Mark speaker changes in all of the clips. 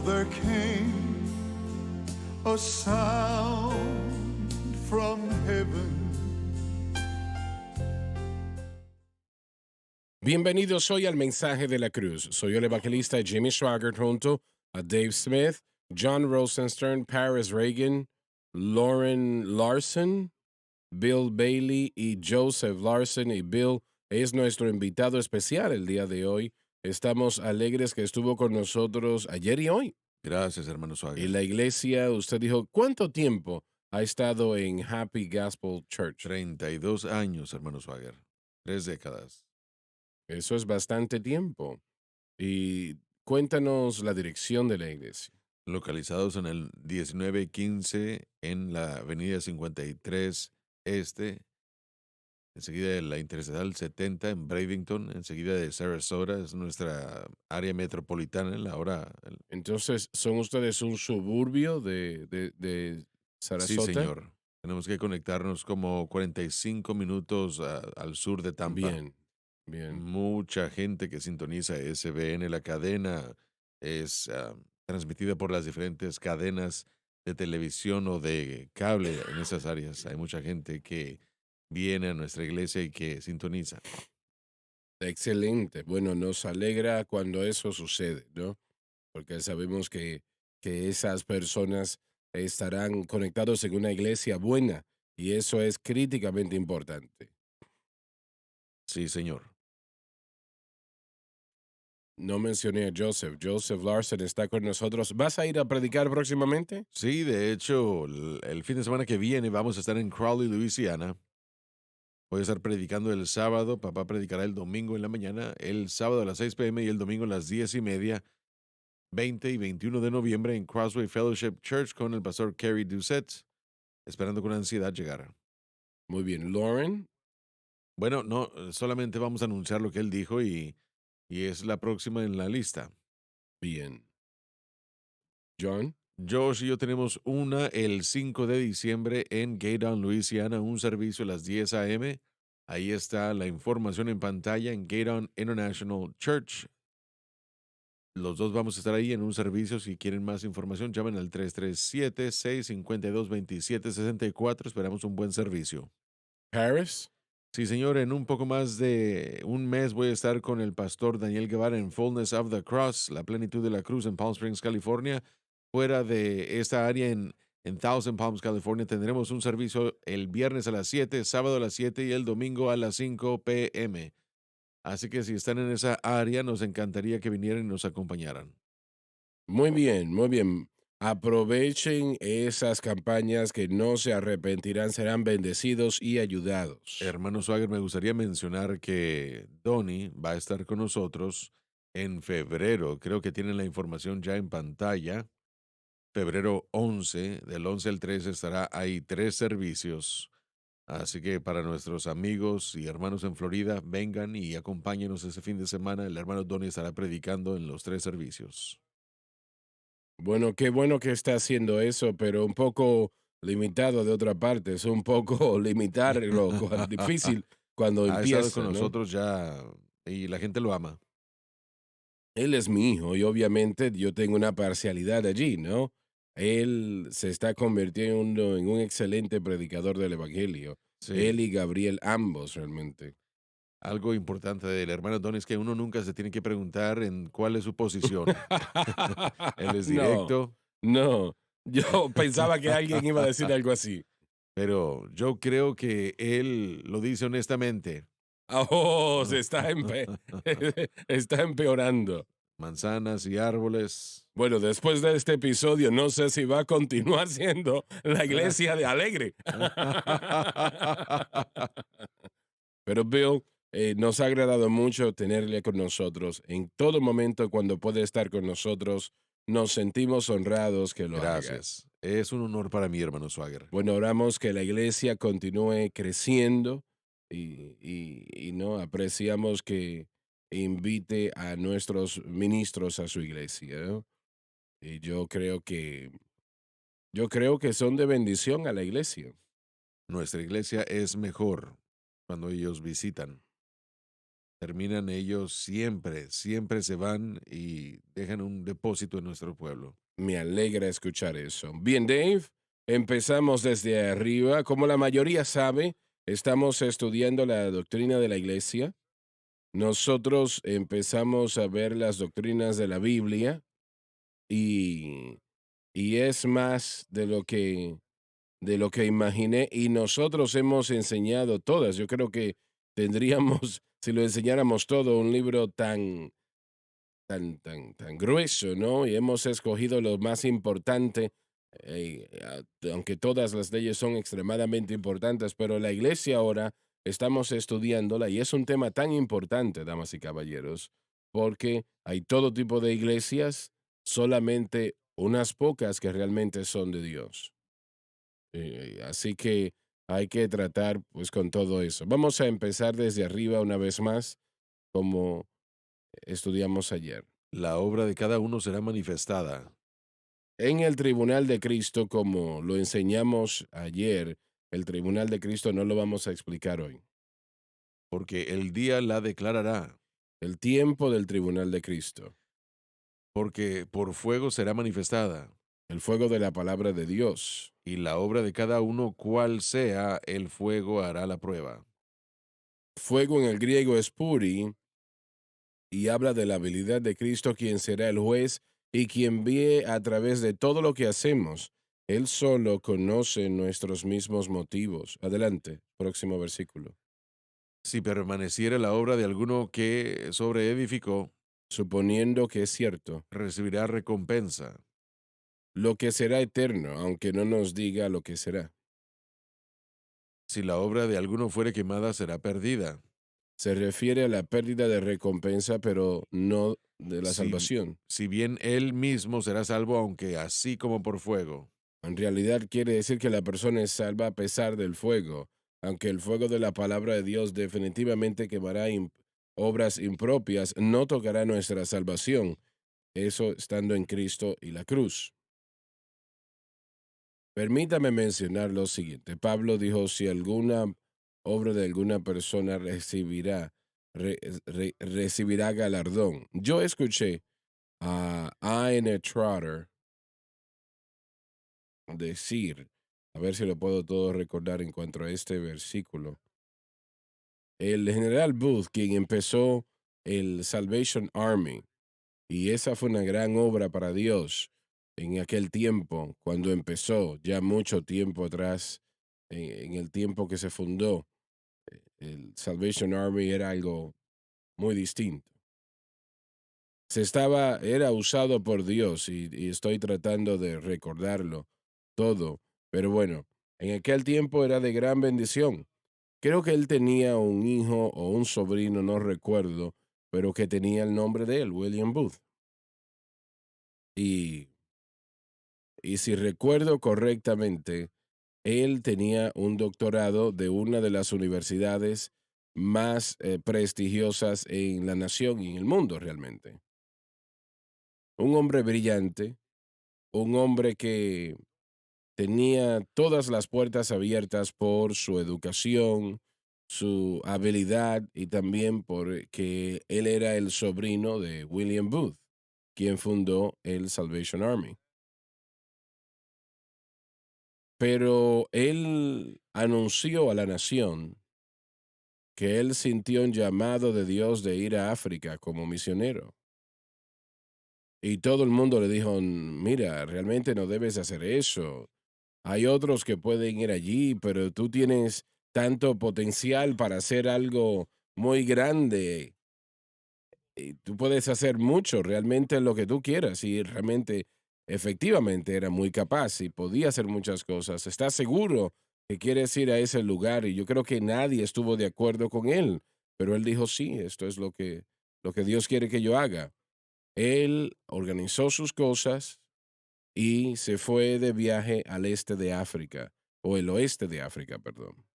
Speaker 1: there came a sound from heaven.
Speaker 2: Bienvenidos hoy al Mensaje de la Cruz. Soy el evangelista Jimmy Swaggart junto a Dave Smith, John Rosenstern, Paris Reagan, Lauren Larson, Bill Bailey y Joseph Larson. Y Bill es nuestro invitado especial el día de hoy. Estamos alegres que estuvo con nosotros ayer y hoy.
Speaker 3: Gracias, hermano
Speaker 2: Y
Speaker 3: Swagger.
Speaker 2: la iglesia, usted dijo, ¿cuánto tiempo ha estado en Happy Gospel Church?
Speaker 3: 32 años, hermano Swagger. 3 décadas.
Speaker 2: Eso es bastante tiempo. Y cuéntanos la dirección de la iglesia.
Speaker 3: Localizados en el 1915 en la avenida 53 Este, enseguida de la Interestatal 70 en Bradenton, enseguida de Sarasota, es nuestra área metropolitana en la hora.
Speaker 2: Entonces, ¿son ustedes un suburbio de
Speaker 3: Sí,
Speaker 2: Sarasota?
Speaker 3: señor. Tenemos que conectarnos como 45 minutos al sur de Tampa.
Speaker 2: Bien, bien.
Speaker 3: Mucha gente que sintoniza SBN, la cadena es transmitida por las diferentes cadenas de televisión o de cable en esas áreas. Hay mucha gente que viene a nuestra iglesia y que sintoniza.
Speaker 2: Excelente. Bueno, nos alegra cuando eso sucede, ¿no? Porque sabemos que esas personas estarán conectados en una iglesia buena y eso es críticamente importante.
Speaker 3: Sí, señor.
Speaker 2: No mencioné a Joseph. Joseph Larson está con nosotros. ¿Vas a ir a predicar próximamente?
Speaker 3: Sí, de hecho, el fin de semana que viene vamos a estar en Crowley, Luisiana. Voy a estar predicando el sábado. Papá predicará el domingo en la mañana, el sábado a las 6 p.m. y el domingo a las 10:30. 20 y 21 de noviembre en Crossway Fellowship Church con el pastor Kerry Doucette, esperando con ansiedad llegar.
Speaker 2: Muy bien. Lauren.
Speaker 3: Bueno, no, solamente vamos a anunciar lo que él dijo y es la próxima en la lista.
Speaker 2: Bien. John.
Speaker 3: Josh y yo tenemos una el 5 de diciembre en Gaydon, Luisiana, un servicio a las 10 a.m. Ahí está la información en pantalla en Gaydon International Church. Los dos vamos a estar ahí en un servicio. Si quieren más información, llamen al 337-652-2764. Esperamos un buen servicio.
Speaker 2: Paris.
Speaker 3: Sí, señor, en un poco más de un mes voy a estar con el pastor Daniel Guevara en Fullness of the Cross, la plenitud de la cruz en Palm Springs, California. Fuera de esta área en Thousand Palms, California, tendremos un servicio el viernes a las 7, sábado a las 7 y el domingo a las 5 p.m. Así que si están en esa área, nos encantaría que vinieran y nos acompañaran.
Speaker 2: Muy bien, muy bien. Aprovechen esas campañas que no se arrepentirán, serán bendecidos y ayudados.
Speaker 3: Hermano Swagger, me gustaría mencionar que Donnie va a estar con nosotros en febrero. Creo que tienen la información ya en pantalla. Febrero 11, del 11 al 13 estará ahí 3 servicios. Así que para nuestros amigos y hermanos en Florida, vengan y acompáñenos ese fin de semana. El hermano Donnie estará predicando en los 3 servicios.
Speaker 2: Bueno, qué bueno que está haciendo eso, pero un poco limitado de otra parte. Es un poco limitarlo, difícil cuando
Speaker 3: Ha estado con
Speaker 2: empieza, ¿no?
Speaker 3: nosotros ya y la gente lo ama.
Speaker 2: Él es mi hijo y obviamente yo tengo una parcialidad allí, ¿no? Él se está convirtiendo en un excelente predicador del Evangelio.
Speaker 3: Sí.
Speaker 2: Él y Gabriel, ambos realmente.
Speaker 3: Algo importante del hermano Donnie es que uno nunca se tiene que preguntar en cuál es su posición. Él es
Speaker 2: No,
Speaker 3: directo,
Speaker 2: no. Yo pensaba que alguien iba a decir algo así.
Speaker 3: pero yo creo que él lo dice honestamente.
Speaker 2: Oh, está empeorando.
Speaker 3: Manzanas y árboles.
Speaker 2: Bueno, después de este episodio, no sé si va a continuar siendo la iglesia de Alegre. Pero Bill, nos ha agradado mucho tenerle con nosotros. En todo momento, cuando puede estar con nosotros, nos sentimos honrados que lo haga.
Speaker 3: Gracias. Es un honor para mí, hermano Swagger.
Speaker 2: Bueno, oramos que la iglesia continúe creciendo y no apreciamos que invite a nuestros ministros a su iglesia, ¿no? Y yo creo que son de bendición a la iglesia.
Speaker 3: Nuestra iglesia es mejor cuando ellos visitan. terminan ellos siempre, siempre se van y dejan un depósito en nuestro pueblo.
Speaker 2: Me alegra escuchar eso. Bien, Dave, empezamos desde arriba. Como la mayoría sabe, estamos estudiando la doctrina de la iglesia. Nosotros empezamos a ver las doctrinas de la Biblia y, y es más de lo que imaginé y nosotros hemos enseñado todas. Yo creo que tendríamos, si lo enseñáramos todo, un libro tan grueso, ¿no? Y hemos escogido lo más importante, aunque todas las leyes son extremadamente importantes, pero la iglesia ahora estamos estudiándola y es un tema tan importante, damas y caballeros, porque hay todo tipo de iglesias, solamente unas pocas que realmente son de Dios. Así que hay que tratar pues con todo eso. Vamos a empezar desde arriba una vez más, como estudiamos ayer.
Speaker 3: La obra de cada uno será manifestada,
Speaker 2: En el tribunal de Cristo, como lo enseñamos ayer, el tribunal de Cristo no lo vamos a explicar hoy.
Speaker 3: porque el día la declarará,
Speaker 2: El tiempo del tribunal de Cristo,
Speaker 3: porque por fuego será manifestada,
Speaker 2: el fuego de la palabra de Dios.
Speaker 3: y la obra de cada uno, cual sea, el fuego hará la prueba.
Speaker 2: Fuego en el griego es puri y habla de la habilidad de Cristo, quien será el juez y quien ve a través de todo lo que hacemos. Él solo conoce nuestros mismos motivos. Adelante, próximo versículo.
Speaker 3: Si permaneciera la obra de alguno que sobre edificó,
Speaker 2: Suponiendo que es cierto,
Speaker 3: recibirá recompensa.
Speaker 2: lo que será eterno, aunque no nos diga lo que será.
Speaker 3: Si la obra de alguno fuere quemada, será perdida.
Speaker 2: Se refiere a la pérdida de recompensa, pero no de la
Speaker 3: Si,
Speaker 2: salvación.
Speaker 3: si bien él mismo será salvo, aunque así como por fuego.
Speaker 2: En realidad quiere decir que la persona es salva a pesar del fuego, aunque el fuego de la palabra de Dios definitivamente quemará obras impropias, no tocará nuestra salvación, eso estando en Cristo y la cruz. Permítame mencionar lo siguiente. Pablo dijo, si alguna obra de alguna persona recibirá galardón. Yo escuché a A.N. Trotter decir, a ver si lo puedo todo recordar en cuanto a este versículo. El general Booth, quien empezó el Salvation Army, y esa fue una gran obra para Dios en aquel tiempo, cuando empezó, ya mucho tiempo atrás, en el tiempo que se fundó, el Salvation Army era algo muy distinto. Era usado por Dios y estoy tratando de recordarlo todo, pero bueno, en aquel tiempo era de gran bendición. Creo que él tenía un hijo o un sobrino, no recuerdo, pero que tenía el nombre de él, William Booth. Y, y si recuerdo correctamente, él tenía un doctorado de una de las universidades más prestigiosas en la nación y en el mundo realmente. Un hombre brillante, un hombre que tenía todas las puertas abiertas por su educación, su habilidad y también porque él era el sobrino de William Booth, quien fundó el Salvation Army. Pero él anunció a la nación que él sintió un llamado de Dios de ir a África como misionero. Y todo el mundo le dijo, mira, realmente no debes hacer eso. Hay otros que pueden ir allí, pero tú tienes tanto potencial para hacer algo muy grande. Y tú puedes hacer mucho, realmente lo que tú quieras. Y realmente, efectivamente, era muy capaz y podía hacer muchas cosas. ¿Estás seguro que quieres ir a ese lugar? Y yo creo que nadie estuvo de acuerdo con él. Pero él dijo, sí, esto es lo que Dios quiere que yo haga. Él organizó sus cosas y se fue de viaje al este de África, o el oeste de África, perdón.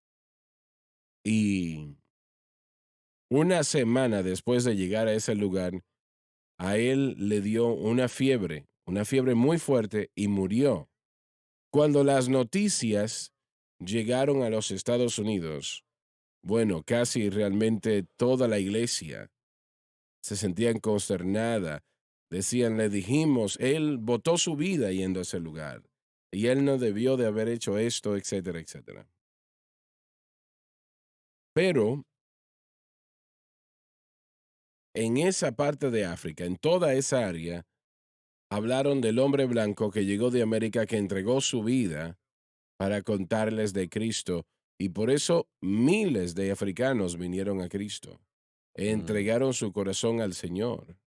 Speaker 2: Y una semana después de llegar a ese lugar, a él le dio una fiebre muy fuerte y murió. Cuando las noticias llegaron a los Estados Unidos, bueno, casi realmente toda la iglesia se sentían consternada. Decían, le dijimos, él botó su vida yendo a ese lugar y él no debió de haber hecho esto, etcétera, etcétera. Pero en esa parte de África, en toda esa área, hablaron del hombre blanco que llegó de América, que entregó su vida para contarles de Cristo. Y por eso miles de africanos vinieron a Cristo.
Speaker 3: Mm,
Speaker 2: Entregaron su corazón al Señor,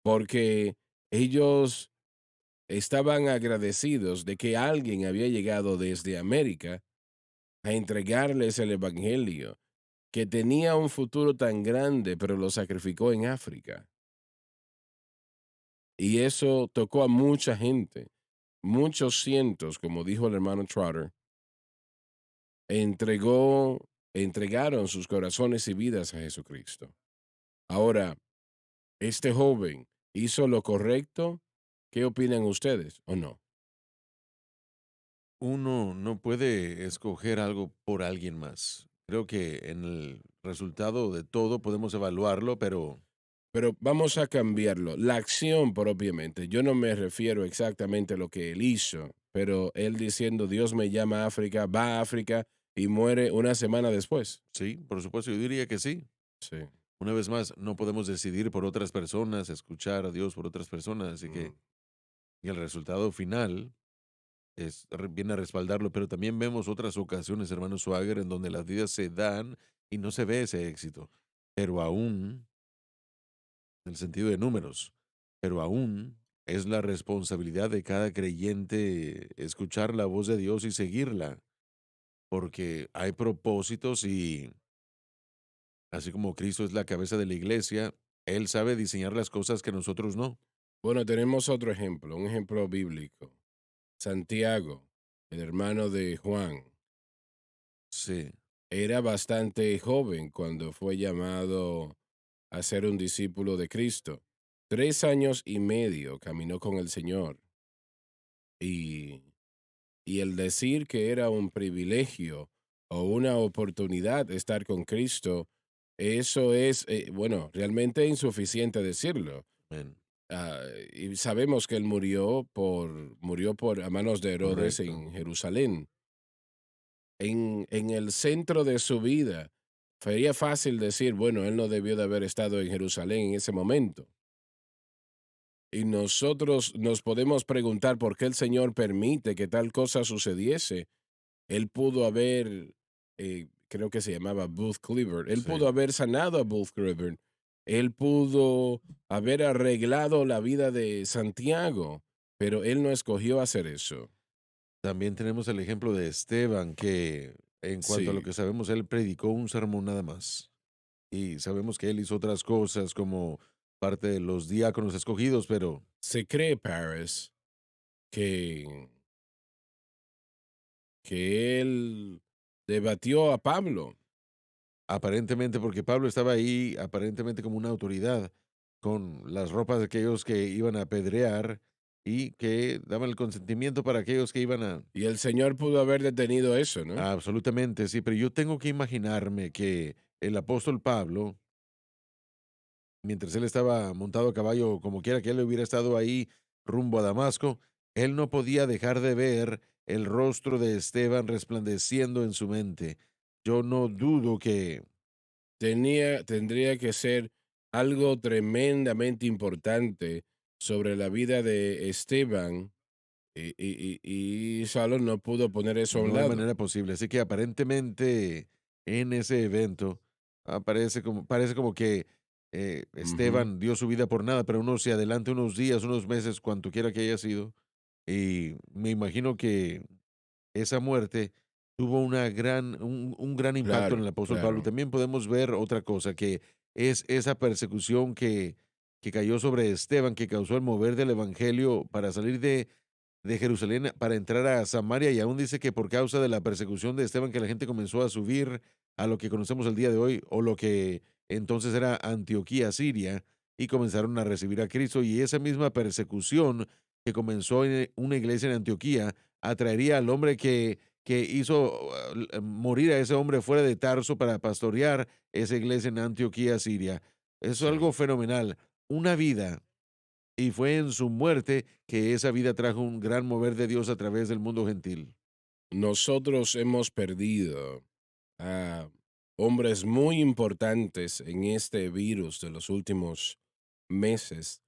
Speaker 2: porque ellos estaban agradecidos de que alguien había llegado desde América a entregarles el Evangelio, que tenía un futuro tan grande, pero lo sacrificó en África. Y eso tocó a mucha gente, muchos cientos, como dijo el hermano Trotter, entregó, entregaron sus corazones y vidas a Jesucristo. Ahora, este joven hizo lo correcto. ¿Qué opinan ustedes o no?
Speaker 3: Uno no puede escoger algo por alguien más. Creo que en el resultado de todo podemos evaluarlo, pero
Speaker 2: Pero vamos a cambiarlo. La acción propiamente. Yo no me refiero exactamente a lo que él hizo, pero él diciendo Dios me llama a África, va a África y muere una semana después.
Speaker 3: sí, por supuesto, yo diría que sí.
Speaker 2: Sí.
Speaker 3: Una vez más, no podemos decidir por otras personas, escuchar a Dios por otras personas, así
Speaker 2: Mm.
Speaker 3: que y el resultado final viene a respaldarlo, pero también vemos otras ocasiones, hermano Swagger, en donde las vidas se dan y no se ve ese éxito, pero aún, en el sentido de números, pero aún es la responsabilidad de cada creyente escuchar la voz de Dios y seguirla, porque hay propósitos y así como Cristo es la cabeza de la iglesia, Él sabe diseñar las cosas que nosotros no.
Speaker 2: Bueno, tenemos otro ejemplo, un ejemplo bíblico. Santiago, el hermano de Juan,
Speaker 3: Sí,
Speaker 2: era bastante joven cuando fue llamado a ser un discípulo de Cristo. 3 años y medio caminó con el Señor y, y el decir que era un privilegio o una oportunidad estar con Cristo, eso es, bueno, realmente insuficiente decirlo.
Speaker 3: amén.
Speaker 2: Ah, y sabemos que él murió por a manos de Herodes
Speaker 3: Correcto.
Speaker 2: en Jerusalén. En el centro de su vida, sería fácil decir, bueno, él no debió de haber estado en Jerusalén en ese momento. Y nosotros nos podemos preguntar por qué el Señor permite que tal cosa sucediese. Él pudo haber, creo que se llamaba Booth Clifford, él pudo
Speaker 3: Sí.
Speaker 2: haber sanado a Booth Clifford, él pudo haber arreglado la vida de Santiago, pero él no escogió hacer eso.
Speaker 3: También tenemos el ejemplo de Esteban, que en cuanto a lo
Speaker 2: Sí,
Speaker 3: que sabemos, él predicó un sermón nada más. Y sabemos que él hizo otras cosas como parte de los diáconos escogidos, pero
Speaker 2: se cree, Paris, que, que él debatió a Pablo.
Speaker 3: aparentemente, porque Pablo estaba ahí aparentemente como una autoridad, con las ropas de aquellos que iban a apedrear y que daban el consentimiento para aquellos que iban a...
Speaker 2: Y el Señor pudo haber detenido eso, ¿no?
Speaker 3: Absolutamente, sí, pero yo tengo que imaginarme que el apóstol Pablo, mientras él estaba montado a caballo, como quiera que él hubiera estado ahí rumbo a Damasco, él no podía dejar de ver el rostro de Esteban resplandeciendo en su mente. Yo no dudo que,
Speaker 2: Tendría que ser algo tremendamente importante sobre la vida de Esteban y Saulo no pudo poner eso a un
Speaker 3: no hay
Speaker 2: lado.
Speaker 3: manera posible. Así que aparentemente en ese evento parece como que
Speaker 2: Ujú.
Speaker 3: Esteban dio su vida por nada, pero uno se adelanta unos días, unos meses, cuanto quiera que haya sido. Y me imagino que esa muerte tuvo un gran impacto en
Speaker 2: Claro,
Speaker 3: el apóstol Pablo.
Speaker 2: claro.
Speaker 3: También podemos ver otra cosa, que es esa persecución que cayó sobre Esteban, que causó el mover del evangelio para salir de Jerusalén para entrar a Samaria, y aún dice que por causa de la persecución de Esteban que la gente comenzó a subir a lo que conocemos el día de hoy, o lo que entonces era Antioquía, Siria, y comenzaron a recibir a Cristo, y esa misma persecución que comenzó en una iglesia en Antioquía atraería al hombre que que hizo morir a ese hombre fuera de Tarso para pastorear esa iglesia en Antioquía, Siria. Eso es algo
Speaker 2: Sí.
Speaker 3: fenomenal. Una vida, y fue en su muerte que esa vida trajo un gran mover de Dios a través del mundo gentil.
Speaker 2: Nosotros hemos perdido a hombres muy importantes en este virus de los últimos meses,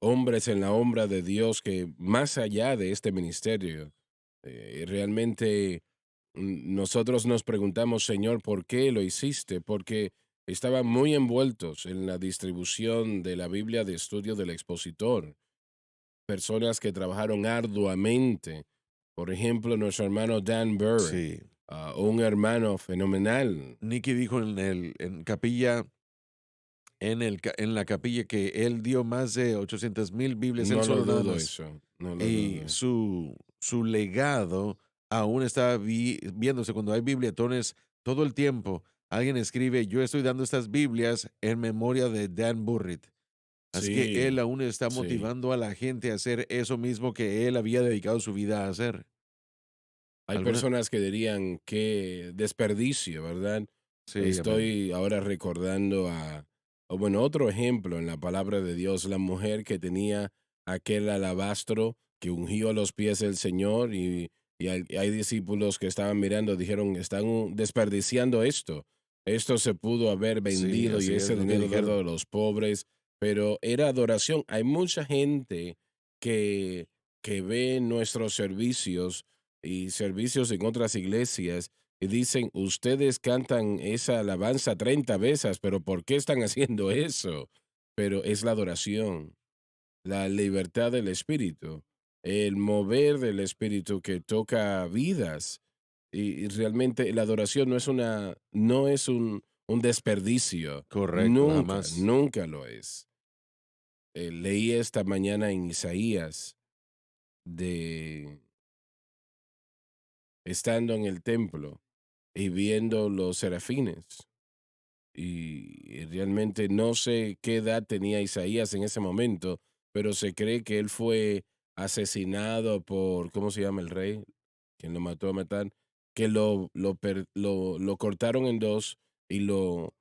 Speaker 2: hombres en la obra de Dios que más allá de este ministerio, realmente nosotros nos preguntamos, Señor, ¿por qué lo hiciste? Porque estaban muy envueltos en la distribución de la Biblia de estudio del expositor, personas que trabajaron arduamente. Por ejemplo, nuestro hermano Dan Burr,
Speaker 3: Sí.
Speaker 2: un hermano fenomenal.
Speaker 3: Nicky dijo en la capilla que él dio más de 800,000 Biblias, él
Speaker 2: No lo
Speaker 3: solo nada
Speaker 2: dudo
Speaker 3: más.
Speaker 2: eso, no lo
Speaker 3: Y
Speaker 2: dudo.
Speaker 3: su legado aún está viéndose cuando hay bibliatones todo el tiempo. Alguien escribe, yo estoy dando estas Biblias en memoria de Dan Burritt. Así que él
Speaker 2: Sí,
Speaker 3: aún está
Speaker 2: sí.
Speaker 3: motivando a la gente a hacer eso mismo que él había dedicado su vida a hacer.
Speaker 2: Hay
Speaker 3: ¿Alguna?
Speaker 2: personas que dirían qué desperdicio, ¿verdad?
Speaker 3: Sí, amén.
Speaker 2: Estoy ahora recordando o bueno, otro ejemplo en la palabra de Dios, la mujer que tenía aquel alabastro que ungió los pies del Señor y hay discípulos que estaban mirando, dijeron, están desperdiciando esto. Esto se pudo haber
Speaker 3: Sí,
Speaker 2: vendido y
Speaker 3: así es
Speaker 2: ese
Speaker 3: lo que
Speaker 2: dinero dado
Speaker 3: dijeron.
Speaker 2: a los pobres, pero era adoración. Hay mucha gente que, que ve nuestros servicios y servicios en otras iglesias y dicen, ustedes cantan esa alabanza 30 veces, pero ¿por qué están haciendo eso? Pero es la adoración, la libertad del espíritu, el mover del espíritu que toca vidas. Y realmente la adoración no es un desperdicio.
Speaker 3: Correcto,
Speaker 2: Nunca,
Speaker 3: jamás.
Speaker 2: nunca lo es. Leí esta mañana en Isaías de estando en el templo y viendo los serafines. Y realmente no sé qué edad tenía Isaías en ese momento, pero se cree que él fue asesinado por, ¿cómo se llama el rey? Quien lo mató a matar, que lo cortaron en dos y lo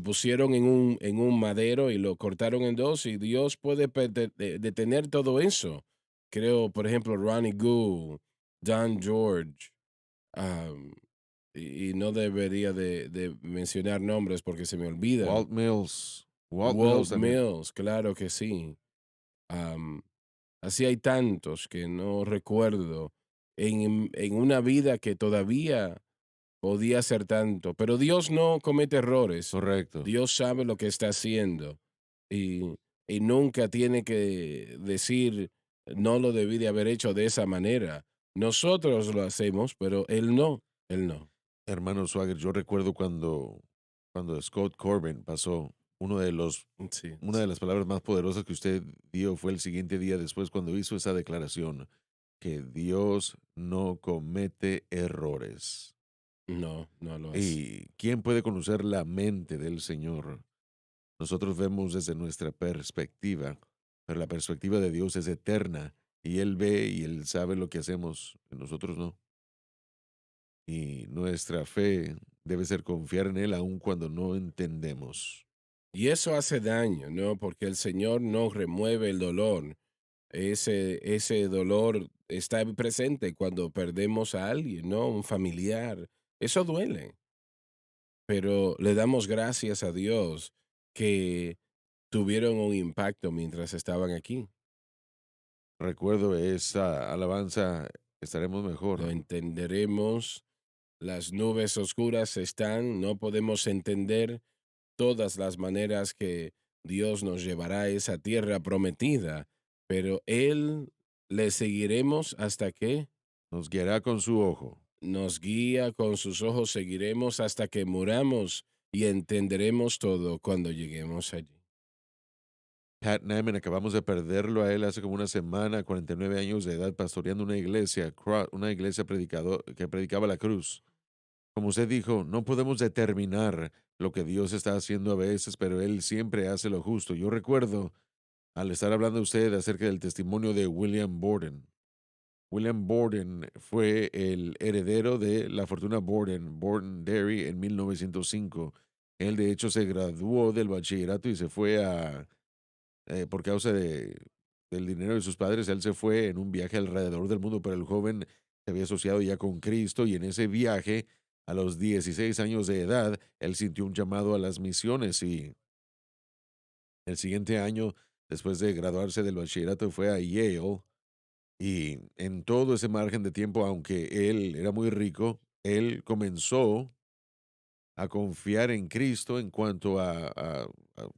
Speaker 2: pusieron en un madero y lo cortaron en dos y Dios puede detener todo eso. Creo, por ejemplo, Ronnie Goo, Don George, am, y no debería de mencionar nombres porque se me olvidan.
Speaker 3: Walt Mills. Walt Mills
Speaker 2: Walt
Speaker 3: también.
Speaker 2: Mills, claro que sí. Am, así hay tantos que no recuerdo en una vida que todavía podía ser tanto, pero Dios no comete errores.
Speaker 3: Correcto.
Speaker 2: Dios sabe lo que está haciendo y, y nunca tiene que decir, no lo debí de haber hecho de esa manera. Nosotros lo hacemos, pero Él no, Él no.
Speaker 3: Hermano Swagger, yo recuerdo cuando Scott Corbin pasó,
Speaker 2: Sí,
Speaker 3: una de las palabras más poderosas que usted dio fue el siguiente día después cuando hizo esa declaración, que Dios no comete errores.
Speaker 2: no, no lo es.
Speaker 3: ¿Y quién puede conocer la mente del Señor? Nosotros vemos desde nuestra perspectiva, pero la perspectiva de Dios es eterna y Él ve y Él sabe lo que hacemos, y nosotros no. Y nuestra fe debe ser confiar en Él aun cuando no entendemos.
Speaker 2: Y eso hace daño, ¿no? Porque el Señor no remueve el dolor. Ese dolor está presente cuando perdemos a alguien, ¿no? Un familiar. Eso duele. Pero le damos gracias a Dios que tuvieron un impacto mientras estaban aquí.
Speaker 3: Recuerdo esa alabanza, estaremos
Speaker 2: Lo
Speaker 3: mejor.
Speaker 2: entenderemos. Las nubes oscuras están, no podemos entender todas las maneras que Dios nos llevará a esa tierra prometida, pero Él le seguiremos hasta que
Speaker 3: Nos guiará con su ojo.
Speaker 2: nos guía con sus ojos, seguiremos hasta que muramos y entenderemos todo cuando lleguemos allí.
Speaker 3: Pat Naman, acabamos de perderlo a él hace como una semana, 49 años de edad, pastoreando una iglesia, una iglesia que predicaba la cruz. Como usted dijo, no podemos determinar lo que Dios está haciendo a veces, pero Él siempre hace lo justo. Yo recuerdo, al estar hablando usted acerca del testimonio de William Borden, William Borden fue el heredero de la fortuna Borden, Borden Dairy, en 1905. Él, de hecho, se graduó del bachillerato y se fue por causa del dinero de sus padres, él se fue en un viaje alrededor del mundo, pero el joven se había asociado ya con Cristo y en ese viaje, a los 16 años de edad, él sintió un llamado a las misiones y el siguiente año, después de graduarse del bachillerato, fue a Yale y en todo ese margen de tiempo, aunque él era muy rico, él comenzó a confiar en Cristo en cuanto a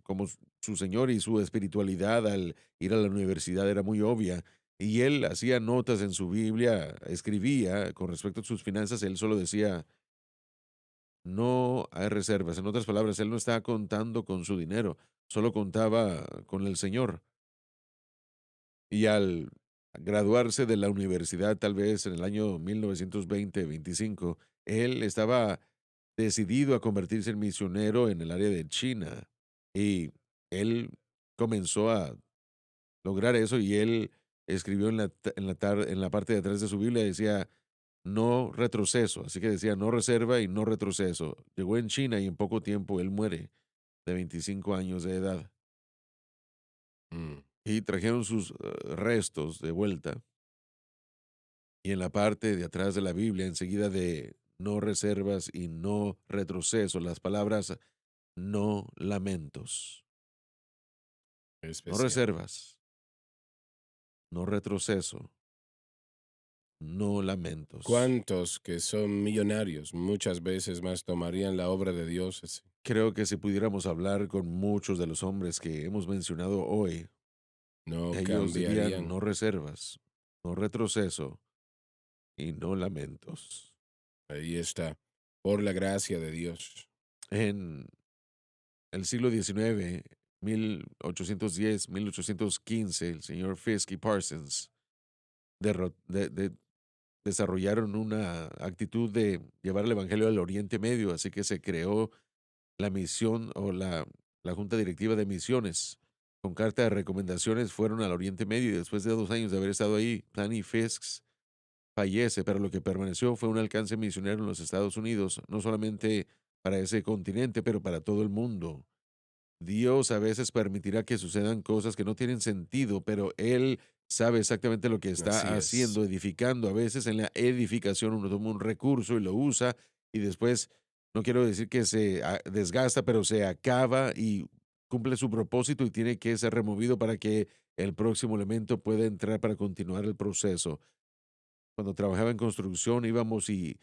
Speaker 3: como su Señor y su espiritualidad al ir a la universidad era muy obvia. Y él hacía notas en su Biblia, escribía con respecto a sus finanzas, él solo decía, no hay reservas. En otras palabras, él no estaba contando con su dinero, solo contaba con el Señor. Y al graduarse de la universidad, tal vez en el año 1920-25, él estaba decidido a convertirse en misionero en el área de China. Y él comenzó a lograr eso y él escribió en la parte de atrás de su Biblia, decía, no retroceso. Así que decía, no reserva y no retroceso. Llegó en China y en poco tiempo él muere de 25 años de edad.
Speaker 2: Mm.
Speaker 3: Y trajeron sus restos de vuelta. Y en la parte de atrás de la Biblia, enseguida de no reservas y no retroceso, las palabras no lamentos. No
Speaker 2: Especial.
Speaker 3: reservas, no retroceso, no lamentos.
Speaker 2: ¿Cuántos que son millonarios muchas veces más tomarían la obra de Dios así?
Speaker 3: Creo que si pudiéramos hablar con muchos de los hombres que hemos mencionado hoy,
Speaker 2: No
Speaker 3: ellos dirían
Speaker 2: cambiarían.
Speaker 3: no reservas, no retroceso y no lamentos.
Speaker 2: Ahí está. Por la gracia de Dios.
Speaker 3: En el siglo XIX, 1810, 1815, el señor Fisk y Parsons derro- de- desarrollaron una actitud de llevar el Evangelio al Oriente Medio, así que se creó la misión o la Junta Directiva de Misiones. Con carta de recomendaciones fueron al Oriente Medio y después de 2 años de haber estado ahí, Fanny Fisk fallece, pero lo que permaneció fue un alcance misionero en los Estados Unidos, no solamente para ese continente, pero para todo el mundo. Dios a veces permitirá que sucedan cosas que no tienen sentido, pero Él sabe exactamente lo que
Speaker 2: Así
Speaker 3: está
Speaker 2: es.
Speaker 3: haciendo, edificando. A veces en la edificación uno toma un recurso y lo usa y después, no quiero decir que se desgasta, pero se acaba y cumple su propósito y tiene que ser removido para que el próximo elemento pueda entrar para continuar el proceso. Cuando trabajaba en construcción íbamos y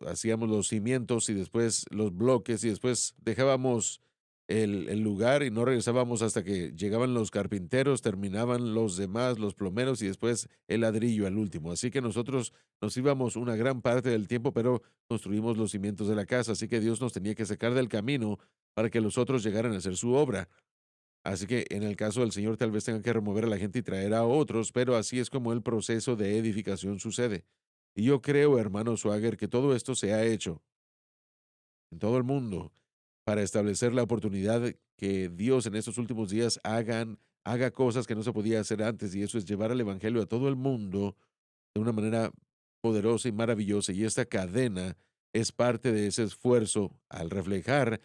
Speaker 3: hacíamos los cimientos y después los bloques y después dejábamos el lugar y no regresábamos hasta que llegaban los carpinteros, terminaban los demás, los plomeros y después el ladrillo al último. Así que nosotros nos íbamos una gran parte del tiempo, pero construimos los cimientos de la casa. Así que Dios nos tenía que sacar del camino para que los otros llegaran a hacer su obra. Así que en el caso del Señor tal vez tenga que remover a la gente y traer a otros, pero así es como el proceso de edificación sucede. Y yo creo, hermano Swagger, que todo esto se ha hecho en todo el mundo para establecer la oportunidad de que Dios en estos últimos días haga cosas que no se podía hacer antes, y eso es llevar el Evangelio a todo el mundo de una manera poderosa y maravillosa. Y esta cadena es parte de ese esfuerzo al reflejar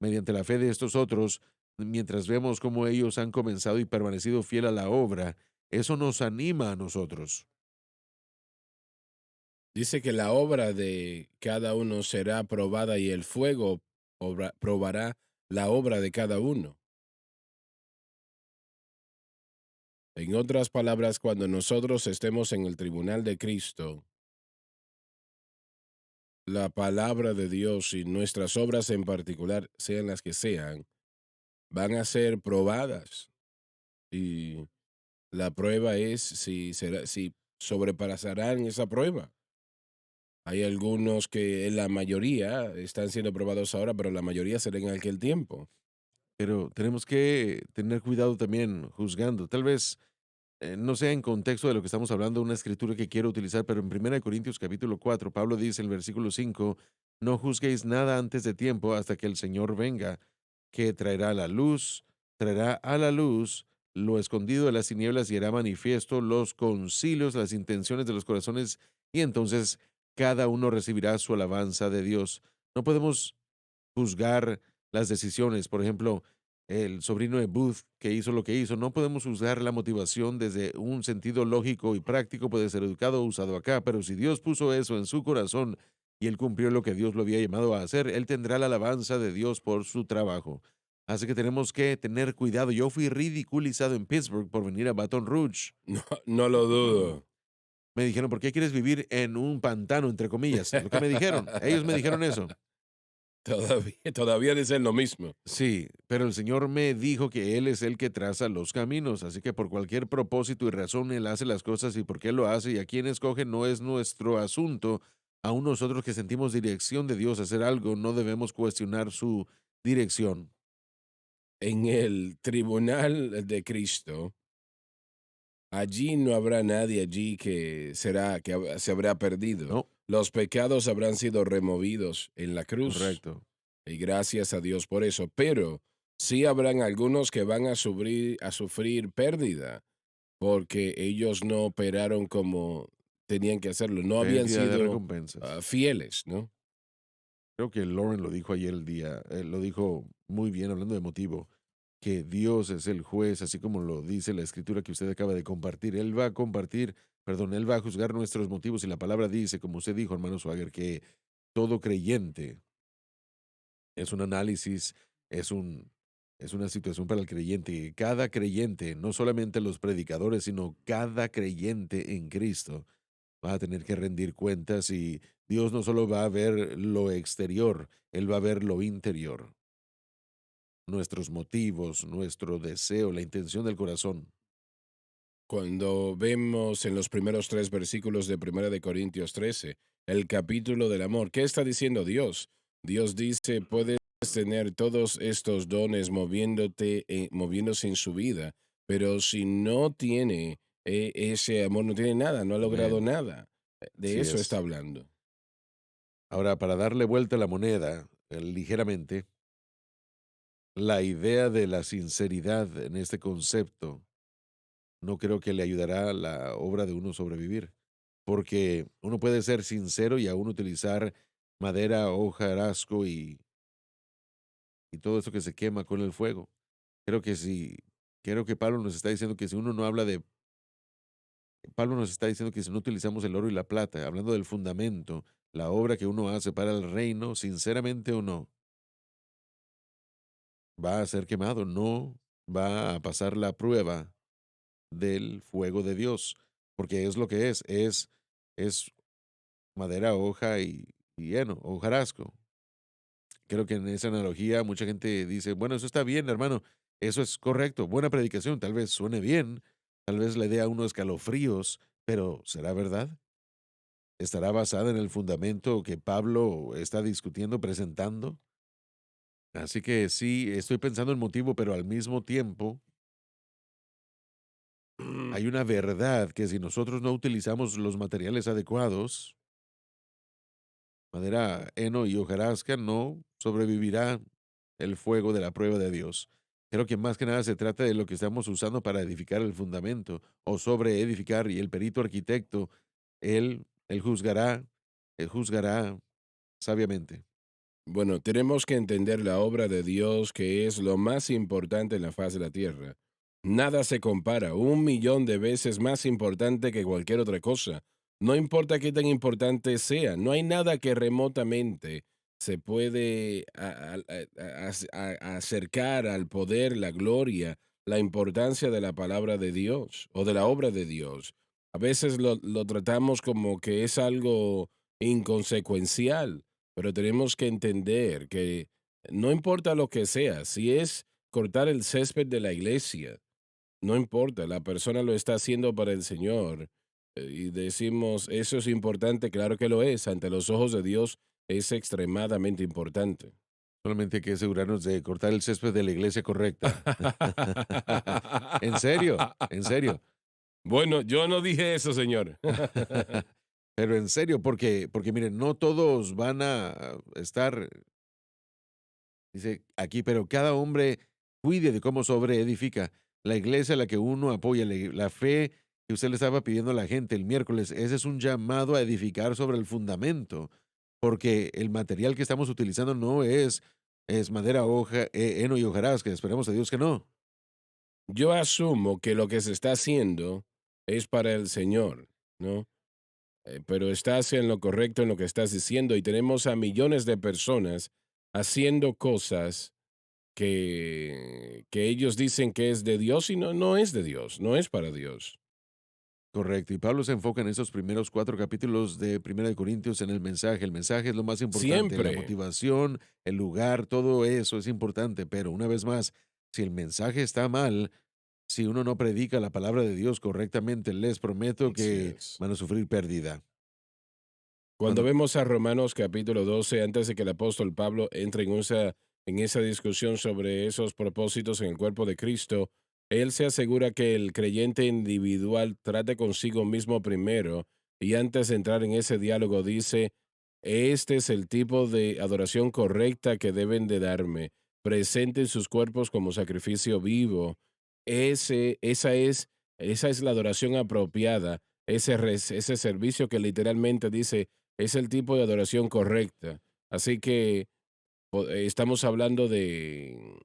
Speaker 3: mediante la fe de estos otros, mientras vemos cómo ellos han comenzado y permanecido fiel a la obra, eso nos anima a nosotros.
Speaker 2: Dice que la obra de cada uno será probada y el fuego probará la obra de cada uno. En otras palabras, cuando nosotros estemos en el tribunal de Cristo, la palabra de Dios y nuestras obras en particular, sean las que sean, van a ser probadas. Y la prueba es si sobrepasarán esa prueba. Hay algunos que la mayoría están siendo probados ahora, pero la mayoría será en aquel tiempo.
Speaker 3: Pero tenemos que tener cuidado también juzgando. Tal vez no sea en contexto de lo que estamos hablando, una escritura que quiero utilizar, pero en 1 Corintios capítulo 4, Pablo dice en el versículo 5, no juzguéis nada antes de tiempo hasta que el Señor venga, que traerá a la luz lo escondido de las tinieblas y hará manifiesto los concilios, las intenciones de los corazones, y entonces cada uno recibirá su alabanza de Dios. No podemos juzgar las decisiones. Por ejemplo, el sobrino de Booth que hizo lo que hizo, no podemos juzgar la motivación desde un sentido lógico y práctico, puede ser educado o usado acá, pero si Dios puso eso en su corazón y él cumplió lo que Dios lo había llamado a hacer, él tendrá la alabanza de Dios por su trabajo. Así que tenemos que tener cuidado. Yo fui ridiculizado en Pittsburgh por venir a Baton Rouge.
Speaker 2: No, no lo dudo.
Speaker 3: Me dijeron, ¿por qué quieres vivir en un pantano, entre comillas? Lo que me dijeron. Ellos me dijeron eso.
Speaker 2: Todavía dicen lo mismo.
Speaker 3: Sí, pero el Señor me dijo que Él es el que traza los caminos, así que por cualquier propósito y razón Él hace las cosas y por qué lo hace y a quién escoge no es nuestro asunto. Aún nosotros que sentimos dirección de Dios a hacer algo, no debemos cuestionar su dirección.
Speaker 2: En el tribunal de Cristo, allí no habrá nadie allí se habrá perdido.
Speaker 3: No,
Speaker 2: Los pecados habrán sido removidos en la cruz.
Speaker 3: correcto.
Speaker 2: Y gracias a Dios por eso. Pero sí habrán algunos que van a sufrir pérdida porque ellos no operaron como tenían que hacerlo. No habían
Speaker 3: Pérdida de
Speaker 2: sido
Speaker 3: recompensas.
Speaker 2: fieles, ¿no?
Speaker 3: Creo que Lauren lo dijo ayer el día, lo dijo muy bien hablando de motivo, que Dios es el juez, así como lo dice la escritura que usted acaba de compartir. Él va a compartir, perdón, Él va a juzgar nuestros motivos y la palabra dice, como usted dijo, hermano Swagger, que todo creyente es un análisis, es un, es una situación para el creyente. Cada creyente, no solamente los predicadores, sino cada creyente en Cristo va a tener que rendir cuentas y Dios no solo va a ver lo exterior, Él va a ver lo interior, nuestros motivos, nuestro deseo, la intención del corazón.
Speaker 2: Cuando vemos en los primeros 3 versículos de Primera de Corintios 13, el capítulo del amor, ¿qué está diciendo Dios? Dios dice, puedes tener todos estos dones moviéndose en su vida, pero si no tiene ese amor, no tiene nada, no ha logrado
Speaker 3: Amén.
Speaker 2: nada. De
Speaker 3: Así
Speaker 2: eso está
Speaker 3: es.
Speaker 2: hablando.
Speaker 3: Ahora, para darle vuelta a la moneda ligeramente, la idea de la sinceridad en este concepto no creo que le ayudará a la obra de uno sobrevivir, porque uno puede ser sincero y aún utilizar madera, hojarasco y todo eso que se quema con el fuego. Creo que si, creo que Pablo nos está diciendo que si uno no habla de, Pablo nos está diciendo que si no utilizamos el oro y la plata, hablando del fundamento, la obra que uno hace para el reino, sinceramente o no, va a ser quemado, no va a pasar la prueba del fuego de Dios, porque es lo que es madera, hoja y heno, hojarasco. Creo que en esa analogía mucha gente dice, bueno, eso está bien, hermano, eso es correcto, buena predicación, tal vez suene bien, tal vez le dé a uno escalofríos, pero ¿será verdad? ¿Estará basada en el fundamento que Pablo está discutiendo, presentando? Así que sí, estoy pensando en motivo, pero al mismo tiempo hay una verdad que si nosotros no utilizamos los materiales adecuados, madera, heno y hojarasca, no sobrevivirá el fuego de la prueba de Dios. Creo que más que nada se trata de lo que estamos usando para edificar el fundamento o sobre edificar y el perito arquitecto, él juzgará sabiamente.
Speaker 2: Bueno, tenemos que entender la obra de Dios, que es lo más importante en la faz de la tierra. Nada se compara, 1 millón de veces más importante que cualquier otra cosa. No importa qué tan importante sea, no hay nada que remotamente se puede acercar al poder, la gloria, la importancia de la palabra de Dios o de la obra de Dios. A veces lo tratamos como que es algo inconsecuencial, pero tenemos que entender que no importa lo que sea, si es cortar el césped de la iglesia, no importa, la persona lo está haciendo para el Señor. Y decimos, eso es importante, claro que lo es, ante los ojos de Dios es extremadamente importante.
Speaker 3: Solamente hay que asegurarnos de cortar el césped de la iglesia correcta. En serio, en serio.
Speaker 2: Bueno, yo no dije eso, señor.
Speaker 3: Pero en serio, porque miren, no todos van a estar, dice aquí, pero cada hombre cuide de cómo sobre edifica. La iglesia a la que uno apoya, la fe que usted le estaba pidiendo a la gente el miércoles, ese es un llamado a edificar sobre el fundamento, porque el material que estamos utilizando no es madera, hoja, heno y hojarasca, esperemos a Dios que no.
Speaker 2: Yo asumo que lo que se está haciendo es para el Señor, ¿no? Pero estás en lo correcto en lo que estás diciendo y tenemos a millones de personas haciendo cosas que ellos dicen que es de Dios y no es de Dios, no es para Dios.
Speaker 3: Correcto, y Pablo se enfoca en esos primeros 4 capítulos de Primera de Corintios en el mensaje. El mensaje es lo más importante, la
Speaker 2: Siempre.
Speaker 3: motivación, el lugar, todo eso es importante, pero una vez más, si el mensaje está mal, si uno no predica la palabra de Dios correctamente, les prometo
Speaker 2: Así
Speaker 3: que
Speaker 2: es.
Speaker 3: van a sufrir pérdida.
Speaker 2: Cuando
Speaker 3: Cuando
Speaker 2: vemos a Romanos capítulo 12, antes de que el apóstol Pablo entre en esa discusión sobre esos propósitos en el cuerpo de Cristo, él se asegura que el creyente individual trate consigo mismo primero y antes de entrar en ese diálogo dice, este es el tipo de adoración correcta que deben de darme. Presenten sus cuerpos como sacrificio vivo. Ese, esa es la adoración apropiada. Ese servicio que literalmente dice, es el tipo de adoración correcta. Así que estamos hablando de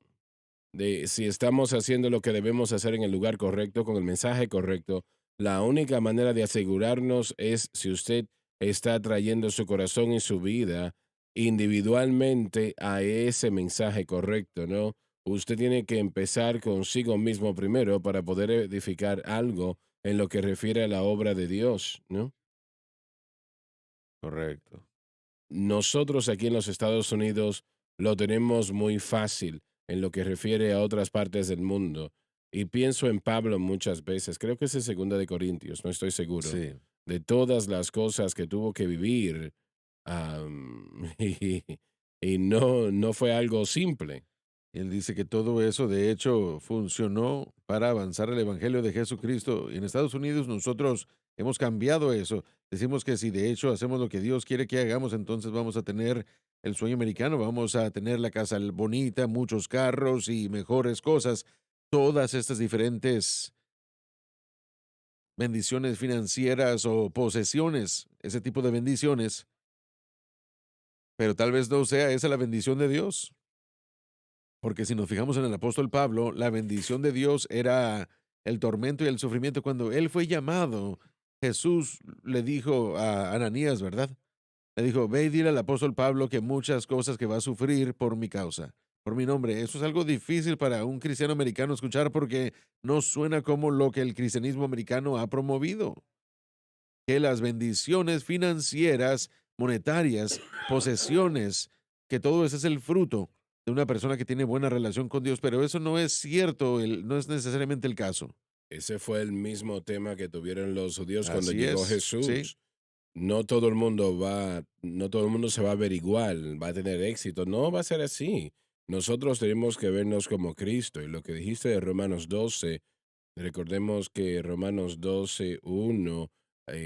Speaker 2: si estamos haciendo lo que debemos hacer en el lugar correcto, con el mensaje correcto. La única manera de asegurarnos es si usted está trayendo su corazón y su vida individualmente a ese mensaje correcto, ¿no? Usted tiene que empezar consigo mismo primero para poder edificar algo en lo que refiere a la obra de Dios, ¿no?
Speaker 3: correcto.
Speaker 2: Nosotros aquí en los Estados Unidos lo tenemos muy fácil en lo que refiere a otras partes del mundo. Y pienso en Pablo muchas veces, creo que es en Segunda de Corintios, no estoy seguro,
Speaker 3: Sí.
Speaker 2: de todas las cosas que tuvo que vivir, y, no fue algo simple.
Speaker 3: Él dice que todo eso, de hecho, funcionó para avanzar el Evangelio de Jesucristo. Y en Estados Unidos nosotros hemos cambiado eso. Decimos que si de hecho hacemos lo que Dios quiere que hagamos, entonces vamos a tener el sueño americano, vamos a tener la casa bonita, muchos carros y mejores cosas. Todas estas diferentes bendiciones financieras o posesiones, ese tipo de bendiciones, pero tal vez no sea esa la bendición de Dios. Porque si nos fijamos en el apóstol Pablo, la bendición de Dios era el tormento y el sufrimiento. Cuando él fue llamado, Jesús le dijo a Ananías, ¿verdad? Le dijo, ve y dile al apóstol Pablo que muchas cosas que va a sufrir por mi causa, por mi nombre. Eso es algo difícil para un cristiano americano escuchar porque no suena como lo que el cristianismo americano ha promovido. Que las bendiciones financieras, monetarias, posesiones, que todo eso es el fruto de una persona que tiene buena relación con Dios, pero eso no es cierto, no es necesariamente el caso.
Speaker 2: Ese fue el mismo tema que tuvieron los judíos cuando
Speaker 3: Así
Speaker 2: llegó
Speaker 3: es, sí,
Speaker 2: Jesús. No todo el mundo se va a ver igual, va a tener éxito. No va a ser así. Nosotros tenemos que vernos como Cristo. Y lo que dijiste de Romanos 12, recordemos que Romanos 12:1,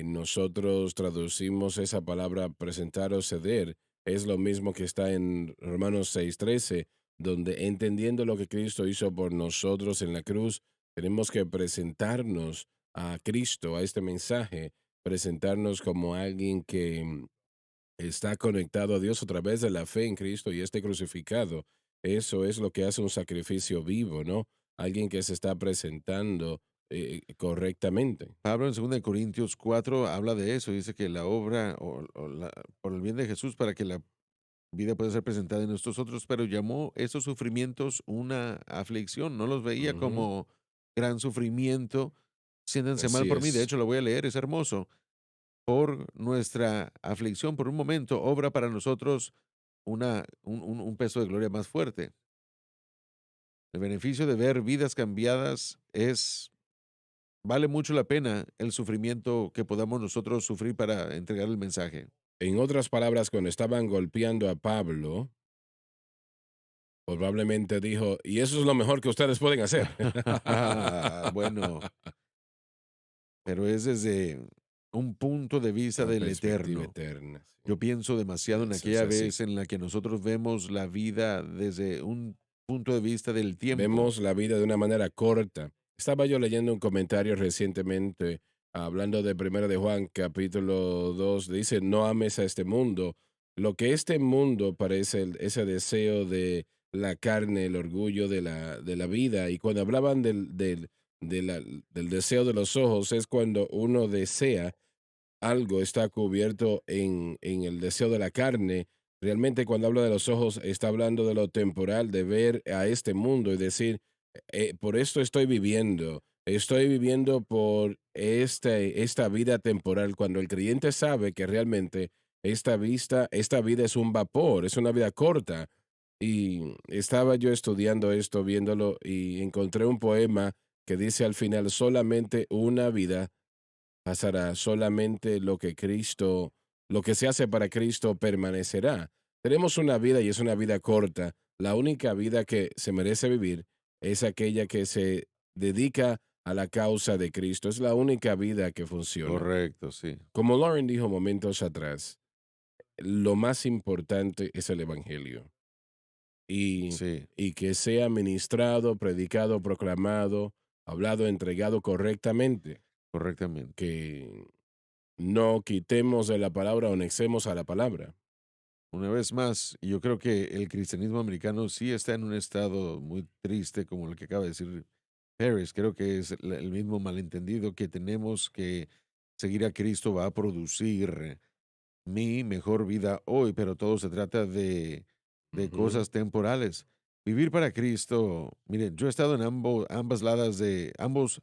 Speaker 2: nosotros traducimos esa palabra presentar o ceder. Es lo mismo que está en Romanos 6:13, donde entendiendo lo que Cristo hizo por nosotros en la cruz, tenemos que presentarnos a Cristo, a este mensaje, presentarnos como alguien que está conectado a Dios a través de la fe en Cristo y este crucificado. Eso es lo que hace un sacrificio vivo, ¿no? Alguien que se está presentando correctamente.
Speaker 3: Pablo en 2 Corintios 4 habla de eso, dice que la obra por el bien de Jesús para que la vida pueda ser presentada en nosotros, pero llamó esos sufrimientos una aflicción, no los veía
Speaker 2: Ujú.
Speaker 3: como gran sufrimiento. Siéntense mal
Speaker 2: Así
Speaker 3: por mí, de
Speaker 2: es.
Speaker 3: hecho lo voy a leer, es hermoso. Por nuestra aflicción, por un momento, obra para nosotros un peso de gloria más fuerte. El beneficio de ver vidas cambiadas vale mucho la pena el sufrimiento que podamos nosotros sufrir para entregar el mensaje.
Speaker 2: En otras palabras, cuando estaban golpeando a Pablo, probablemente dijo, y eso es lo mejor que ustedes pueden hacer.
Speaker 3: Bueno, pero es desde un punto de vista
Speaker 2: Una
Speaker 3: del
Speaker 2: perspectiva
Speaker 3: eterno.
Speaker 2: eterna.
Speaker 3: Yo
Speaker 2: Sí.
Speaker 3: pienso demasiado en
Speaker 2: Eso es
Speaker 3: aquella
Speaker 2: así.
Speaker 3: vez en la que nosotros vemos la vida desde un punto de vista del tiempo.
Speaker 2: Vemos la vida de una manera corta. Estaba yo leyendo un comentario recientemente hablando de Primera de Juan, capítulo 2. Dice, no ames a este mundo. Lo que este mundo parece ese deseo de la carne, el orgullo de la vida. Y cuando hablaban del deseo de los ojos, es cuando uno desea algo, está cubierto en el deseo de la carne. Realmente cuando habla de los ojos, está hablando de lo temporal, de ver a este mundo y decir, por esto estoy viviendo por esta vida temporal, cuando el creyente sabe que realmente esta vida es un vapor, es una vida corta. Y estaba yo estudiando esto, viéndolo, y encontré un poema que dice al final, solamente una vida pasará, solamente lo que se hace para Cristo permanecerá. Tenemos una vida y es una vida corta. La única vida que se merece vivir es aquella que se dedica a la causa de Cristo. Es la única vida que funciona.
Speaker 3: Correcto, sí.
Speaker 2: Como Lauren dijo momentos atrás, lo más importante es el Evangelio y,
Speaker 3: Sí,
Speaker 2: y que sea ministrado, predicado, proclamado, hablado, entregado correctamente,
Speaker 3: correctamente.
Speaker 2: que no quitemos de la palabra o anexemos a la palabra.
Speaker 3: Una vez más, yo creo que el cristianismo americano sí está en un estado muy triste, como el que acaba de decir Harris. Creo que es el mismo malentendido que tenemos que seguir a Cristo va a producir mi mejor vida hoy, pero todo se trata de
Speaker 2: Ujú.
Speaker 3: cosas temporales. Vivir para Cristo, miren, yo he estado en ambos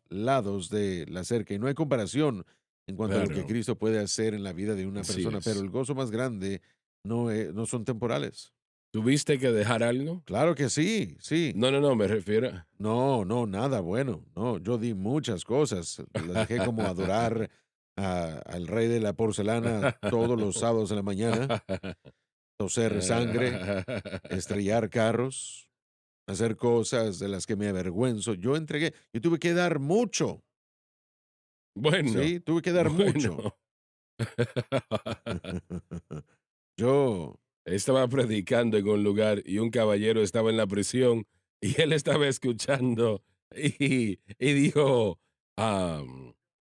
Speaker 3: lados de la cerca y no hay comparación en cuanto a lo que
Speaker 2: Claro,
Speaker 3: Cristo puede hacer en la vida de una
Speaker 2: así
Speaker 3: persona, pero
Speaker 2: es.
Speaker 3: el gozo más grande no son temporales.
Speaker 2: ¿Tuviste que dejar algo?
Speaker 3: Claro que sí, sí.
Speaker 2: No, no, no, me refiero.
Speaker 3: No, no, nada bueno. No, yo di muchas cosas. Las dejé como adorar al rey de la porcelana todos los sábados en la mañana, toser sangre, estrellar carros, hacer cosas de las que me avergüenzo. Yo tuve que dar mucho,
Speaker 2: Bueno,
Speaker 3: ¿sí? Tuve que dar mucho.
Speaker 2: bueno.
Speaker 3: Yo,
Speaker 2: Estaba predicando en un lugar y un caballero estaba en la prisión y él estaba escuchando y dijo,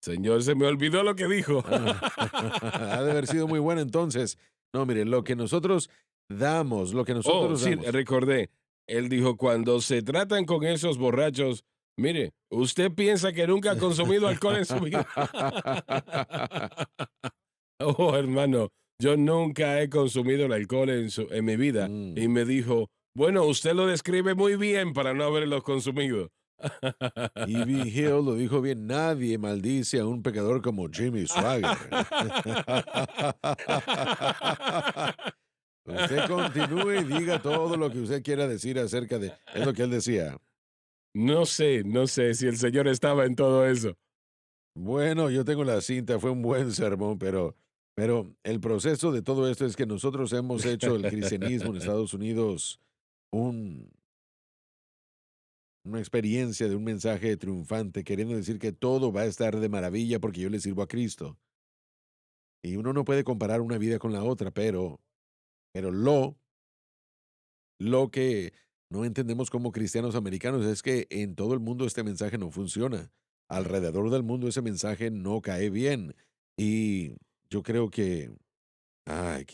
Speaker 2: señor, se me olvidó lo que dijo.
Speaker 3: ha de haber sido muy bueno entonces. No, mire, lo que
Speaker 2: Oh,
Speaker 3: nosotros
Speaker 2: sí,
Speaker 3: damos.
Speaker 2: recordé. Él dijo, cuando se tratan con esos borrachos, mire, usted piensa que nunca ha consumido alcohol en su vida. Oh, hermano, yo nunca he consumido el alcohol en mi vida.
Speaker 3: Mm.
Speaker 2: Y me dijo, bueno, usted lo describe muy bien para no haberlo consumido.
Speaker 3: E.B. Hill lo dijo bien, nadie maldice a un pecador como Jimmy Swagger. Usted continúe y diga todo lo que usted quiera decir acerca de... Es lo que él decía.
Speaker 2: No sé si el Señor estaba en todo eso.
Speaker 3: Bueno, yo tengo la cinta, fue un buen sermón, pero el proceso de todo esto es que nosotros hemos hecho el cristianismo en Estados Unidos un, una experiencia de un mensaje triunfante, queriendo decir que todo va a estar de maravilla porque yo le sirvo a Cristo. Y uno no puede comparar una vida con la otra, pero lo que no entendemos como cristianos americanos es que en todo el mundo este mensaje no funciona. Alrededor del mundo ese mensaje no cae bien. Y yo creo que, ay,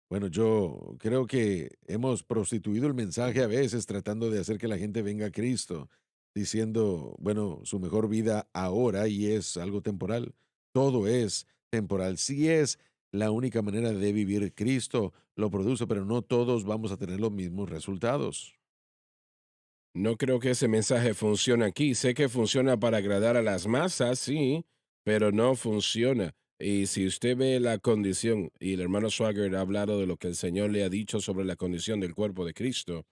Speaker 3: bueno, yo creo que hemos prostituido el mensaje a veces tratando de hacer que la gente venga a Cristo, diciendo, bueno, su mejor vida ahora y es algo temporal. Todo es temporal. Sí es la única manera de vivir. Cristo lo produce, pero no todos vamos a tener los mismos resultados.
Speaker 2: No creo que ese mensaje funcione aquí. Sé que funciona para agradar a las masas, sí, pero no funciona. Y si usted ve la condición, y el hermano Swagger ha hablado de lo que el Señor le ha dicho sobre la condición del cuerpo de Cristo,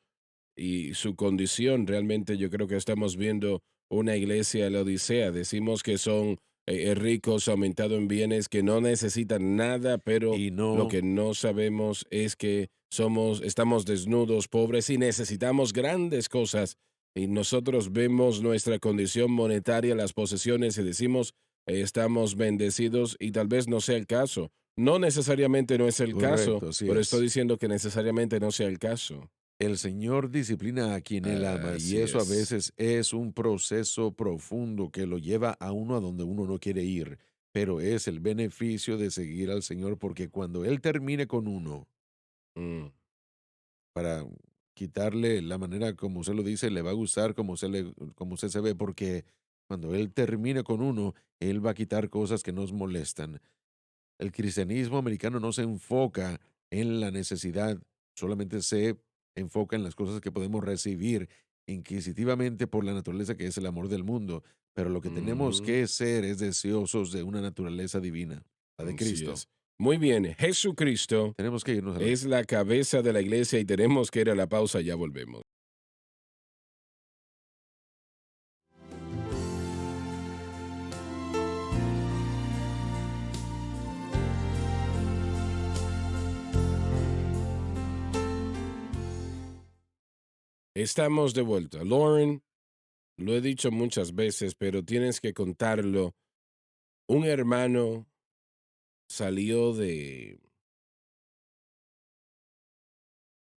Speaker 2: y su condición, realmente yo creo que estamos viendo una iglesia de la Odisea. Decimos que son ricos, aumentados en bienes, que no necesitan nada, pero
Speaker 3: Y
Speaker 2: lo
Speaker 3: no,
Speaker 2: que no sabemos es que estamos desnudos, pobres y necesitamos grandes cosas. Y nosotros vemos nuestra condición monetaria, las posesiones y decimos, estamos bendecidos y tal vez no sea el caso. No necesariamente no es el caso,
Speaker 3: correcto, así
Speaker 2: pero estoy
Speaker 3: es.
Speaker 2: diciendo que necesariamente no sea el caso.
Speaker 3: El Señor disciplina a quien Él ama y
Speaker 2: Así
Speaker 3: eso a
Speaker 2: es.
Speaker 3: veces es un proceso profundo que lo lleva a uno a donde uno no quiere ir, pero es el beneficio de seguir al Señor porque cuando Él termine con uno,
Speaker 2: Mm,
Speaker 3: para quitarle la manera como usted lo dice, le va a gustar como usted se ve, porque cuando Él termine con uno, Él va a quitar cosas que nos molestan. El cristianismo americano no se enfoca en la necesidad, solamente se enfoca en las cosas que podemos recibir inquisitivamente por la naturaleza que es el amor del mundo. Pero lo que tenemos
Speaker 2: ujú,
Speaker 3: que ser es deseosos de una naturaleza divina, la de
Speaker 2: así
Speaker 3: Cristo.
Speaker 2: es. Muy bien, Jesucristo
Speaker 3: Tenemos que irnos a la...
Speaker 2: es la cabeza de la iglesia y tenemos que ir a la pausa, ya volvemos. Estamos de vuelta. Lauren, lo he dicho muchas veces, pero tienes que contarlo. Un hermano salió de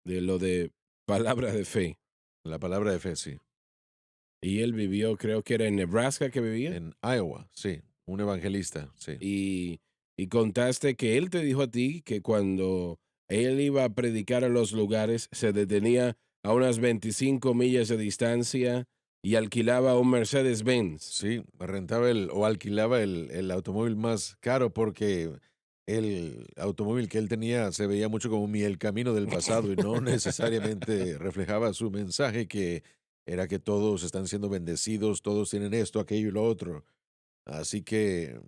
Speaker 2: lo de palabra de fe
Speaker 3: La palabra de fe, sí.
Speaker 2: y él vivió, creo que era en Nebraska que vivía,
Speaker 3: En Iowa, sí. Un evangelista, sí.
Speaker 2: y, y contaste que él te dijo a ti que cuando él iba a predicar a los lugares se detenía a unas 25 millas de distancia y alquilaba un Mercedes-Benz.
Speaker 3: Sí, rentaba o alquilaba el automóvil más caro porque el automóvil que él tenía se veía mucho como el camino del pasado y no necesariamente reflejaba su mensaje que era que todos están siendo bendecidos, todos tienen esto, aquello y lo otro. Así que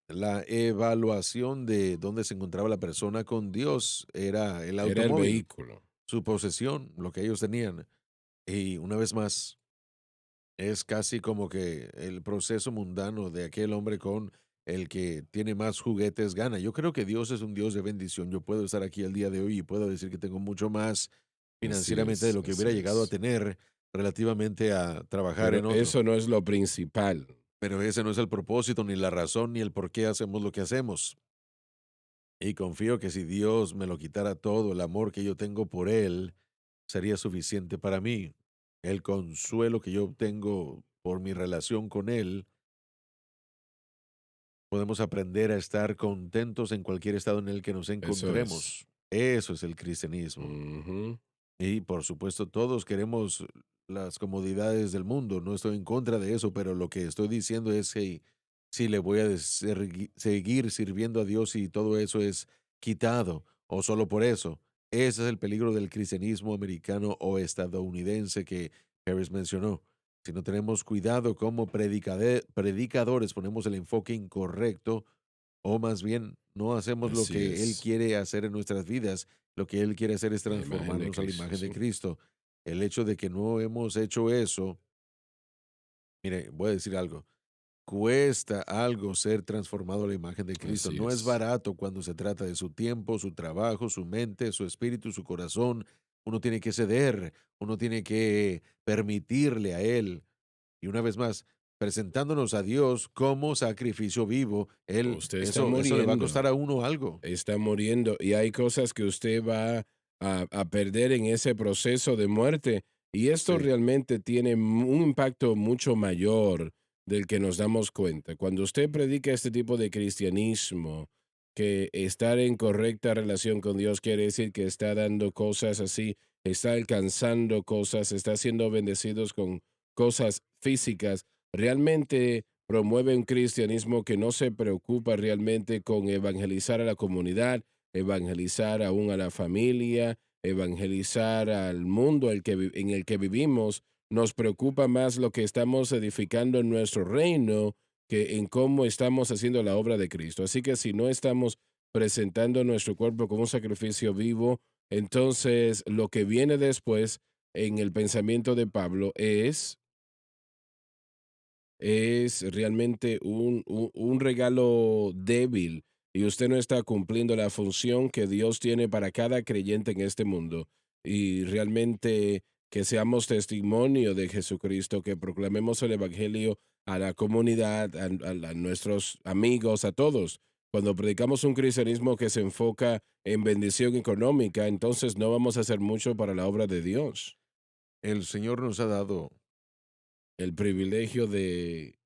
Speaker 3: la evaluación de dónde se encontraba la persona con Dios era el
Speaker 2: Era el
Speaker 3: automóvil,
Speaker 2: vehículo.
Speaker 3: su posesión, lo que ellos tenían. Y una vez más, es casi como que el proceso mundano de aquel hombre con el que tiene más juguetes gana. Yo creo que Dios es un Dios de bendición. Yo puedo estar aquí el día de hoy y puedo decir que tengo mucho más financieramente de lo que
Speaker 2: Así
Speaker 3: hubiera llegado a
Speaker 2: es.
Speaker 3: tener relativamente a trabajar
Speaker 2: Pero
Speaker 3: en otro.
Speaker 2: eso no es lo principal.
Speaker 3: Pero ese no es el propósito, ni la razón, ni el por qué hacemos lo que hacemos. Y confío que si Dios me lo quitara todo, el amor que yo tengo por Él sería suficiente para mí. El consuelo que yo obtengo por mi relación con Él, podemos aprender a estar contentos en cualquier estado en el que nos
Speaker 2: Eso es.
Speaker 3: encontremos. Eso es el cristianismo.
Speaker 2: Ujú.
Speaker 3: Y por supuesto, todos queremos las comodidades del mundo. No estoy en contra de eso, pero lo que estoy diciendo es que si le voy a seguir sirviendo a Dios y todo eso es quitado, o solo por eso. Ese es el peligro del cristianismo americano o estadounidense que Harris mencionó. Si no tenemos cuidado como predicadores, ponemos el enfoque incorrecto o más bien no hacemos lo
Speaker 2: Así
Speaker 3: que Él
Speaker 2: es.
Speaker 3: quiere hacer en nuestras vidas. Lo que Él quiere hacer es
Speaker 2: La imagen de
Speaker 3: transformarnos a la
Speaker 2: Cristo,
Speaker 3: imagen de
Speaker 2: sí.
Speaker 3: Cristo. El hecho de que no hemos hecho eso, mire, voy a decir algo. Cuesta algo ser transformado a la imagen de Cristo.
Speaker 2: Así
Speaker 3: No es
Speaker 2: es.
Speaker 3: barato cuando se trata de su tiempo, su trabajo, su mente, su espíritu, su corazón. Uno tiene que ceder, uno tiene que permitirle a Él. Y una vez más, presentándonos a Dios como sacrificio vivo,
Speaker 2: Usted
Speaker 3: eso le va a costar a uno algo.
Speaker 2: está muriendo y hay cosas que usted va a perder en ese proceso de muerte. Y esto
Speaker 3: Sí,
Speaker 2: realmente tiene un impacto mucho mayor del que nos damos cuenta. Cuando usted predica este tipo de cristianismo, que estar en correcta relación con Dios quiere decir que está dando cosas así, está alcanzando cosas, está siendo bendecidos con cosas físicas, realmente promueve un cristianismo que no se preocupa realmente con evangelizar a la comunidad, evangelizar aún a la familia, evangelizar al mundo en el que vivimos. Nos preocupa más lo que estamos edificando en nuestro reino que en cómo estamos haciendo la obra de Cristo. Así que si no estamos presentando nuestro cuerpo como un sacrificio vivo, entonces lo que viene después en el pensamiento de Pablo es realmente un regalo débil y usted no está cumpliendo la función que Dios tiene para cada creyente en este mundo. Y realmente que seamos testimonio de Jesucristo, que proclamemos el Evangelio a la comunidad, a nuestros amigos, a todos, Cuando predicamos un cristianismo que se enfoca en bendición económica, entonces no vamos a hacer mucho para la obra de Dios.
Speaker 3: El Señor nos ha dado,
Speaker 2: El privilegio de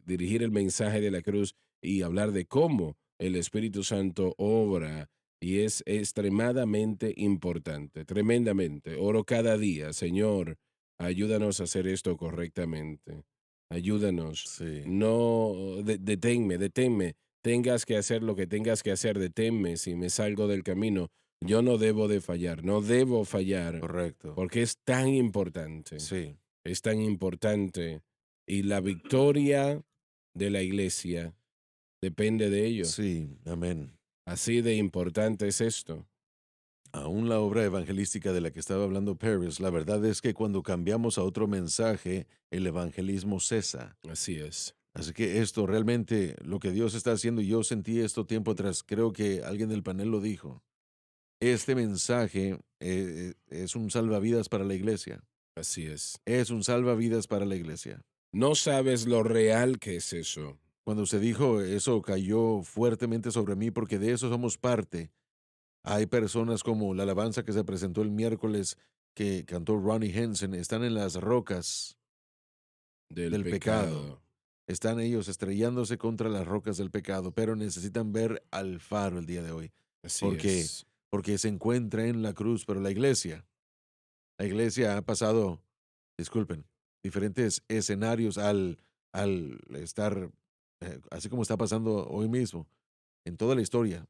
Speaker 2: dirigir el mensaje de la cruz y hablar de cómo el Espíritu Santo obra y es extremadamente importante, tremendamente. Oro cada día, Señor, ayúdanos a hacer esto correctamente. Ayúdanos.
Speaker 3: sí,
Speaker 2: No, deténme, deténme. Tengas que hacer lo que tengas que hacer, deténme si me salgo del camino. Yo no debo de fallar, no debo fallar,
Speaker 3: correcto.
Speaker 2: porque es tan importante,
Speaker 3: Sí,
Speaker 2: es tan importante. Y la victoria de la iglesia depende de ello.
Speaker 3: sí, amén.
Speaker 2: Así de importante es esto.
Speaker 3: Aún la obra evangelística de la que estaba hablando Paris, la verdad es que cuando cambiamos a otro mensaje, el evangelismo cesa.
Speaker 2: Así es.
Speaker 3: Así que esto realmente, lo que Dios está haciendo, y yo sentí esto tiempo atrás, creo que alguien del panel lo dijo, este mensaje es un salvavidas para la iglesia,
Speaker 2: Así es.
Speaker 3: es un salvavidas para la iglesia.
Speaker 2: No sabes lo real que es eso.
Speaker 3: Cuando se dijo eso cayó fuertemente sobre mí porque de eso somos parte. Hay personas como la alabanza que se presentó el miércoles que cantó Ronnie Henson, están en las rocas
Speaker 2: Del
Speaker 3: del pecado.
Speaker 2: pecado.
Speaker 3: Están ellos estrellándose contra las rocas del pecado, pero necesitan ver al faro el día de hoy.
Speaker 2: Así
Speaker 3: ¿Por qué?
Speaker 2: es.
Speaker 3: Porque se encuentra en la cruz, pero la iglesia ha pasado, disculpen, diferentes escenarios al estar, así como está pasando hoy mismo, en toda la historia.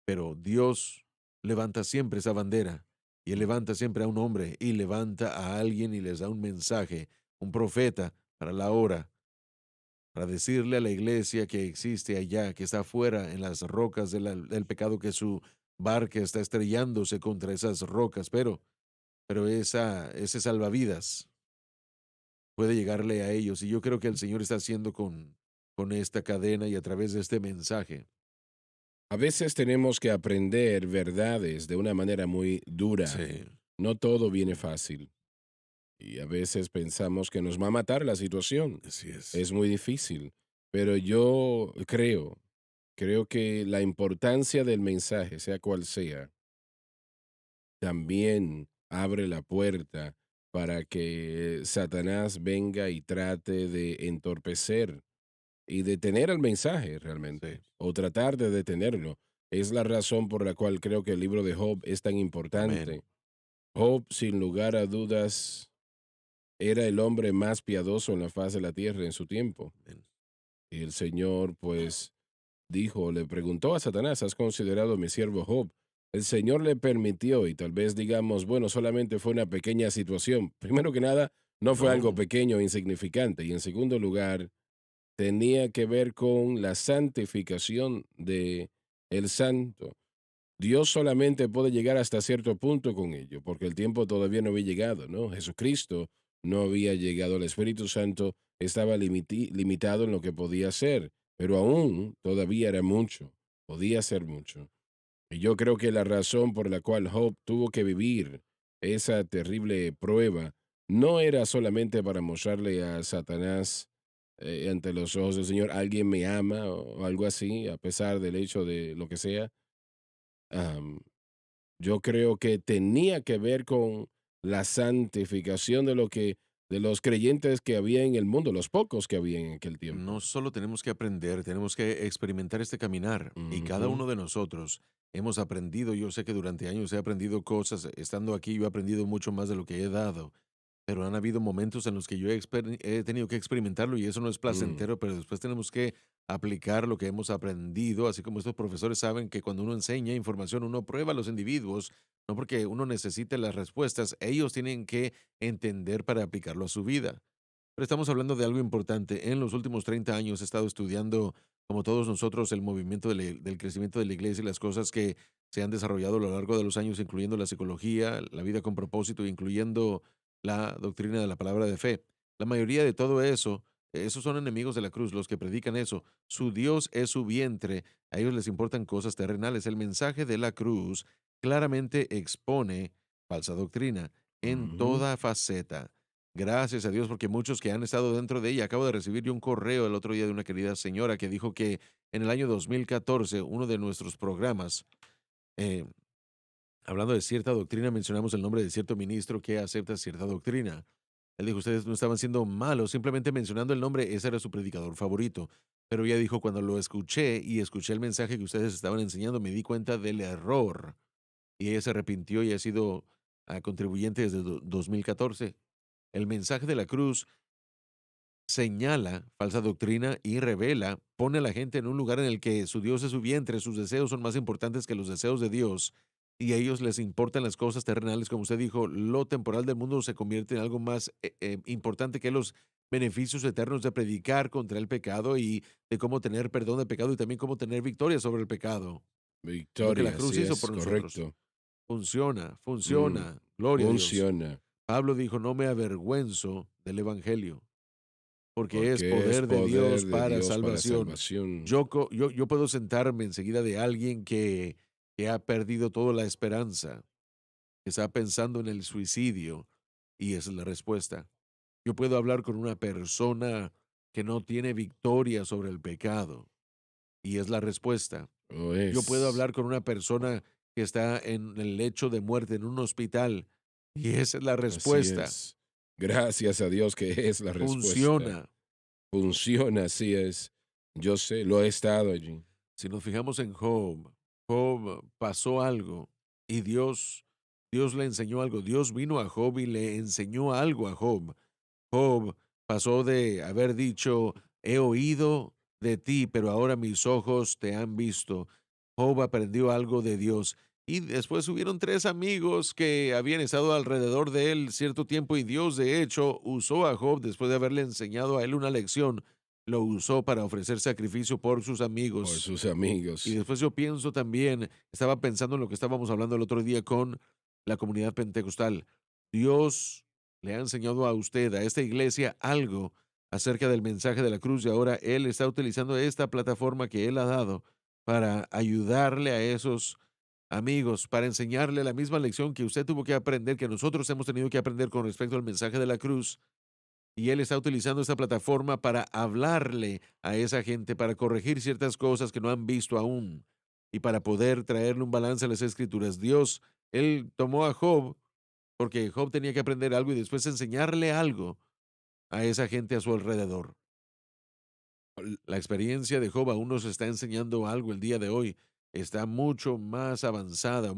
Speaker 3: Pero Dios levanta siempre esa bandera y Él
Speaker 2: Mm.
Speaker 3: levanta siempre a un hombre y levanta a alguien y les da un mensaje, un profeta para la hora, para decirle a la iglesia que existe allá, que está afuera en las rocas del pecado, que su barca está estrellándose contra esas rocas, pero ese salvavidas puede llegarle a ellos. Y yo creo que el Señor está haciendo con esta cadena y a través de este mensaje.
Speaker 2: A veces tenemos que aprender verdades de una manera muy dura.
Speaker 3: Sí,
Speaker 2: No todo viene fácil. Y a veces pensamos que nos va a matar la situación.
Speaker 3: así es.
Speaker 2: Es muy difícil. Pero yo creo que la importancia del mensaje, sea cual sea, también abre la puerta para que Satanás venga y trate de entorpecer y detener el mensaje
Speaker 3: Sí,
Speaker 2: realmente, o tratar de detenerlo. Es la razón por la cual creo que el libro de Job es tan
Speaker 3: amén.
Speaker 2: importante. Job, sin lugar a dudas, era el hombre más piadoso en la faz de la tierra en su tiempo.
Speaker 3: Amén.
Speaker 2: Y el Señor, pues, dijo, le preguntó a Satanás, ¿has considerado a mi siervo Job? El Señor le permitió, y tal vez digamos, bueno, solamente fue una pequeña situación. Primero que nada, no fue algo
Speaker 3: No,
Speaker 2: pequeño e insignificante. Y en segundo lugar, tenía que ver con la santificación de el santo. Dios solamente puede llegar hasta cierto punto con ello, porque el tiempo todavía no había llegado, ¿no? Jesucristo no había llegado, el Espíritu Santo estaba limitado en lo que podía hacer, pero aún todavía era mucho, podía ser mucho. Y yo creo que la razón por la cual Job tuvo que vivir esa terrible prueba no era solamente para mostrarle a Satanás ante los ojos del Señor, alguien me ama o algo así, a pesar del hecho de lo que sea. Am, yo creo que tenía que ver con la santificación de los creyentes que había en el mundo, los pocos que había en aquel
Speaker 3: no
Speaker 2: tiempo.
Speaker 3: solo tenemos que aprender, tenemos que experimentar este caminar. Y cada
Speaker 2: Ujú.
Speaker 3: uno de nosotros hemos aprendido, yo sé que durante años he aprendido cosas, estando aquí yo he aprendido mucho más de lo que he dado, pero han habido momentos en los que yo he tenido que experimentarlo y eso no es
Speaker 2: Mm,
Speaker 3: placentero, pero después tenemos que aplicar lo que hemos aprendido, así como estos profesores saben que cuando uno enseña información, uno prueba a los individuos, no porque uno necesite las respuestas, ellos tienen que entender para aplicarlo a su vida. Pero estamos hablando de algo importante. En los últimos 30 años he estado estudiando, como todos nosotros, el movimiento del crecimiento de la iglesia y las cosas que se han desarrollado a lo largo de los años, incluyendo la psicología, la vida con propósito, incluyendo la doctrina de la palabra de fe. La mayoría de todo eso, esos son enemigos de la cruz, los que predican eso. Su Dios es su vientre, a ellos les importan cosas terrenales. El mensaje de la cruz claramente expone falsa doctrina en
Speaker 2: ujú.
Speaker 3: toda faceta. Gracias a Dios, porque muchos que han estado dentro de ella. Acabo de recibir yo un correo el otro día de una querida señora que dijo que en el año 2014, uno de nuestros programas, eh, hablando de cierta doctrina, mencionamos el nombre de cierto ministro que acepta cierta doctrina. Él dijo, ustedes no estaban siendo malos, simplemente mencionando el nombre, ese era su predicador favorito. Pero ella dijo, cuando lo escuché y escuché el mensaje que ustedes estaban enseñando, me di cuenta del error. Y ella se arrepintió y ha sido contribuyente desde 2014. El mensaje de la cruz señala falsa doctrina y revela, pone a la gente en un lugar en el que su Dios es su vientre, sus deseos son más importantes que los deseos de Dios y a ellos les importan las cosas terrenales, como usted dijo, lo temporal del mundo se convierte en algo más importante que los beneficios eternos de predicar contra el pecado y de cómo tener perdón de pecado y también cómo tener victoria sobre el pecado. Es lo que la
Speaker 2: Victoria,
Speaker 3: cruz
Speaker 2: sí
Speaker 3: hizo
Speaker 2: es
Speaker 3: por nosotros.
Speaker 2: correcto.
Speaker 3: Funciona,
Speaker 2: Mm,
Speaker 3: funciona. Gloria a Dios.
Speaker 2: funciona,
Speaker 3: Pablo dijo, no me avergüenzo del Evangelio porque es
Speaker 2: porque es
Speaker 3: poder de
Speaker 2: poder
Speaker 3: Dios
Speaker 2: de
Speaker 3: para
Speaker 2: Dios para
Speaker 3: salvación.
Speaker 2: salvación.
Speaker 3: Yo puedo sentarme enseguida de alguien que ha perdido toda la esperanza, que está pensando en el suicidio, y esa es la respuesta. Yo puedo hablar con una persona que no tiene victoria sobre el pecado, y es la respuesta.
Speaker 2: Lo
Speaker 3: Yo puedo
Speaker 2: es.
Speaker 3: hablar con una persona que está en el lecho de muerte en un hospital, y esa es la
Speaker 2: Así
Speaker 3: respuesta.
Speaker 2: es. Gracias a Dios que es la respuesta.
Speaker 3: Funciona.
Speaker 2: Funciona, así es. Yo sé, lo he estado allí.
Speaker 3: Si nos fijamos en Job, Job pasó algo y Dios le enseñó algo. Dios vino a Job y le enseñó algo a Job. Job pasó de haber dicho, he oído de ti, pero ahora mis ojos te han visto. Job aprendió algo de Dios. Y después hubieron tres amigos que habían estado alrededor de él cierto tiempo y Dios de hecho usó a Job después de haberle enseñado a él una lección. Lo usó para ofrecer sacrificio por sus
Speaker 2: Por
Speaker 3: amigos.
Speaker 2: sus
Speaker 3: Y
Speaker 2: amigos.
Speaker 3: después yo pienso también, estaba pensando en lo que estábamos hablando el otro día con la comunidad pentecostal. Dios le ha enseñado a usted, a esta iglesia, algo acerca del mensaje de la cruz y ahora Él está utilizando esta plataforma que Él ha dado para ayudarle a esos amigos, para enseñarle la misma lección que usted tuvo que aprender, que nosotros hemos tenido que aprender con respecto al mensaje de la cruz. Y él está utilizando esta plataforma para hablarle a esa gente, para corregir ciertas cosas que no han visto aún y para poder traerle un balance a las escrituras. Dios, él tomó a Job porque Job tenía que aprender algo y después enseñarle algo a esa gente a su alrededor. La experiencia de Job aún nos está enseñando algo el día de hoy. Está mucho más avanzada,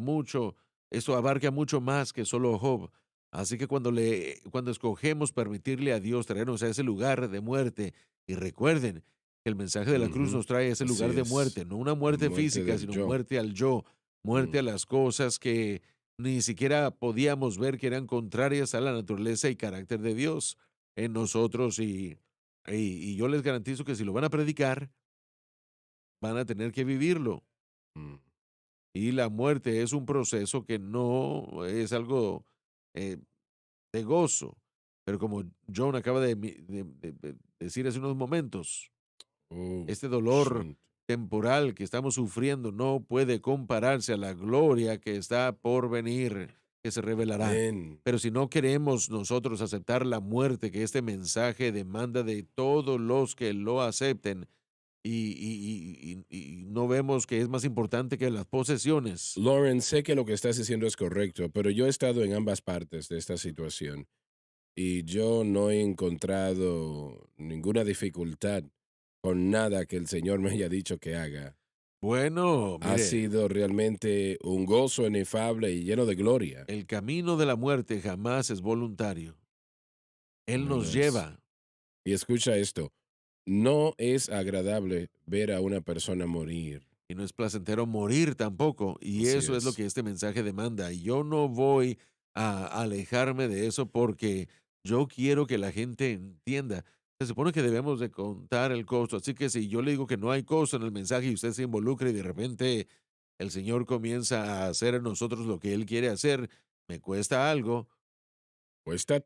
Speaker 3: esto abarca mucho más que solo Job. Así que cuando escogemos permitirle a Dios traernos a ese lugar de muerte, y recuerden que el mensaje de la cruz
Speaker 2: Ujú.
Speaker 3: nos trae a ese
Speaker 2: Así
Speaker 3: lugar de
Speaker 2: es.
Speaker 3: muerte, no una
Speaker 2: La
Speaker 3: muerte
Speaker 2: muerte
Speaker 3: física,
Speaker 2: del
Speaker 3: sino
Speaker 2: yo.
Speaker 3: muerte al yo, muerte
Speaker 2: Mm.
Speaker 3: a las cosas que ni siquiera podíamos ver que eran contrarias a la naturaleza y carácter de Dios en nosotros y yo les garantizo que si lo van a predicar, van a tener que vivirlo.
Speaker 2: Mm.
Speaker 3: Y la muerte es un proceso que no es algo eh, de gozo. Pero como John acaba de decir hace unos momentos,
Speaker 2: Oh,
Speaker 3: este dolor
Speaker 2: santo.
Speaker 3: temporal que estamos sufriendo no puede compararse a la gloria que está por venir, que se revelará.
Speaker 2: Amén.
Speaker 3: Pero si no queremos nosotros aceptar la muerte que este mensaje demanda de todos los que lo acepten, y no vemos que es más importante que las posesiones.
Speaker 2: Lauren, sé que lo que estás diciendo es correcto, pero yo he estado en ambas partes de esta situación y yo no he encontrado ninguna dificultad con nada que el Señor me haya dicho que haga.
Speaker 3: Bueno,
Speaker 2: Ha
Speaker 3: mire,
Speaker 2: sido realmente un gozo inefable y lleno de gloria.
Speaker 3: el camino de la muerte jamás es voluntario. Él
Speaker 2: No
Speaker 3: nos
Speaker 2: lo es.
Speaker 3: lleva
Speaker 2: Y escucha esto, no es agradable ver a una persona morir.
Speaker 3: y no es placentero morir tampoco. Y
Speaker 2: Así
Speaker 3: eso es lo
Speaker 2: es.
Speaker 3: que este mensaje demanda. Y yo no voy a alejarme de eso porque yo quiero que la gente entienda. Se supone que debemos de contar el costo. Así que si yo le digo que no hay costo en el mensaje y usted se involucra y de repente el Señor comienza a hacer en nosotros lo que Él quiere hacer, me cuesta algo, me
Speaker 2: Cuesta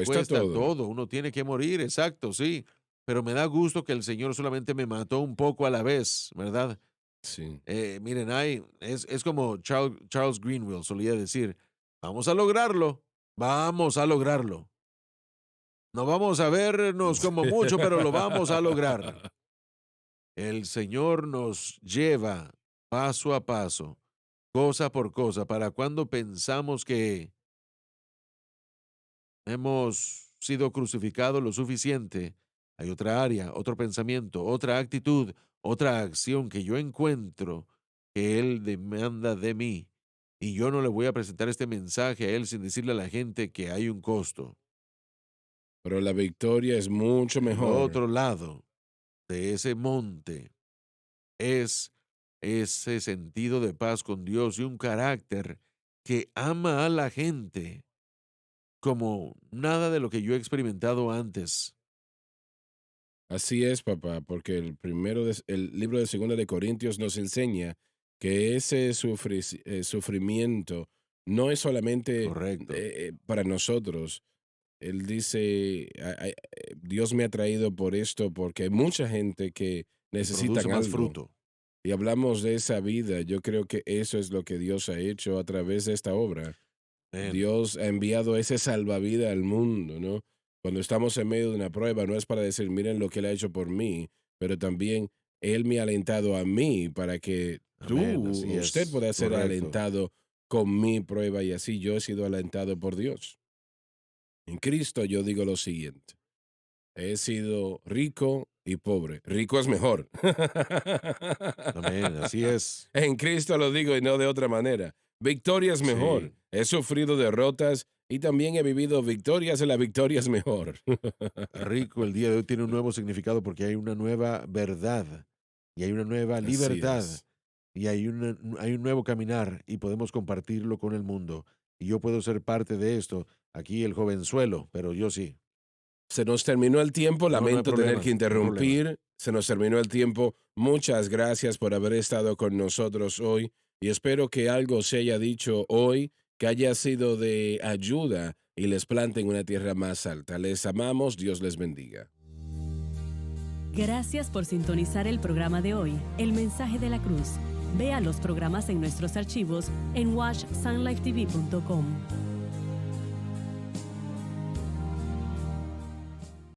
Speaker 3: cuesta
Speaker 2: todo.
Speaker 3: todo. Uno tiene que morir, exacto, sí. Pero me da gusto que el Señor solamente me mató un poco a la vez, ¿verdad?
Speaker 2: Sí.
Speaker 3: Miren, es como Charles Greenwell solía decir, vamos a lograrlo, vamos a lograrlo. No vamos a vernos como mucho, pero lo vamos a lograr. El Señor nos lleva paso a paso, cosa por cosa, para cuando pensamos que hemos sido crucificados lo suficiente, hay otra área, otro pensamiento, otra actitud, otra acción que yo encuentro que Él demanda de mí. Y yo no le voy a presentar este mensaje a Él sin decirle a la gente que hay un costo.
Speaker 2: Pero la victoria es mucho
Speaker 3: El
Speaker 2: mejor.
Speaker 3: otro lado de ese monte es ese sentido de paz con Dios y un carácter que ama a la gente como nada de lo que yo he experimentado antes.
Speaker 2: Así es, papá, porque el libro de Segunda de Corintios nos enseña que ese sufrimiento no es solamente
Speaker 3: Correcto.
Speaker 2: para nosotros. Él dice, Dios me ha traído por esto porque hay mucha gente que
Speaker 3: Y produce
Speaker 2: necesitan
Speaker 3: más
Speaker 2: algo.
Speaker 3: fruto.
Speaker 2: Y hablamos de esa vida. Yo creo que eso es lo que Dios ha hecho a través de esta obra.
Speaker 3: Amén.
Speaker 2: Dios ha enviado ese salvavidas al mundo, ¿no? Cuando estamos en medio de una prueba, no es para decir, miren lo que Él ha hecho por mí, pero también Él me ha alentado a mí para que
Speaker 3: Amén. Así
Speaker 2: usted
Speaker 3: es.
Speaker 2: pueda ser
Speaker 3: Correcto.
Speaker 2: alentado con mi prueba y así yo he sido alentado por Dios. En Cristo yo digo lo siguiente, he sido rico y pobre. Rico es mejor.
Speaker 3: Amén. Así es.
Speaker 2: En Cristo lo digo y no de otra manera. Victoria es mejor.
Speaker 3: Sí.
Speaker 2: He sufrido derrotas y también he vivido victorias y la victoria es mejor.
Speaker 3: Rico el día de hoy tiene un nuevo significado porque hay una nueva verdad y hay una nueva
Speaker 2: Así
Speaker 3: libertad
Speaker 2: es.
Speaker 3: y hay un nuevo caminar y podemos compartirlo con el mundo. Y yo puedo ser parte de esto. Aquí el jovenzuelo, pero yo sí.
Speaker 2: Se nos terminó el tiempo,
Speaker 3: No, no hay
Speaker 2: lamento tener que
Speaker 3: problemas, no hay problema.
Speaker 2: interrumpir. Se nos terminó el tiempo. Muchas gracias por haber estado con nosotros hoy y espero que algo se haya dicho hoy que haya sido de ayuda y les plante en una tierra más alta. Les amamos, Dios les bendiga.
Speaker 4: Gracias por sintonizar el programa de hoy, El Mensaje de la Cruz. Vea los programas en nuestros archivos en watchsunlifetv.com.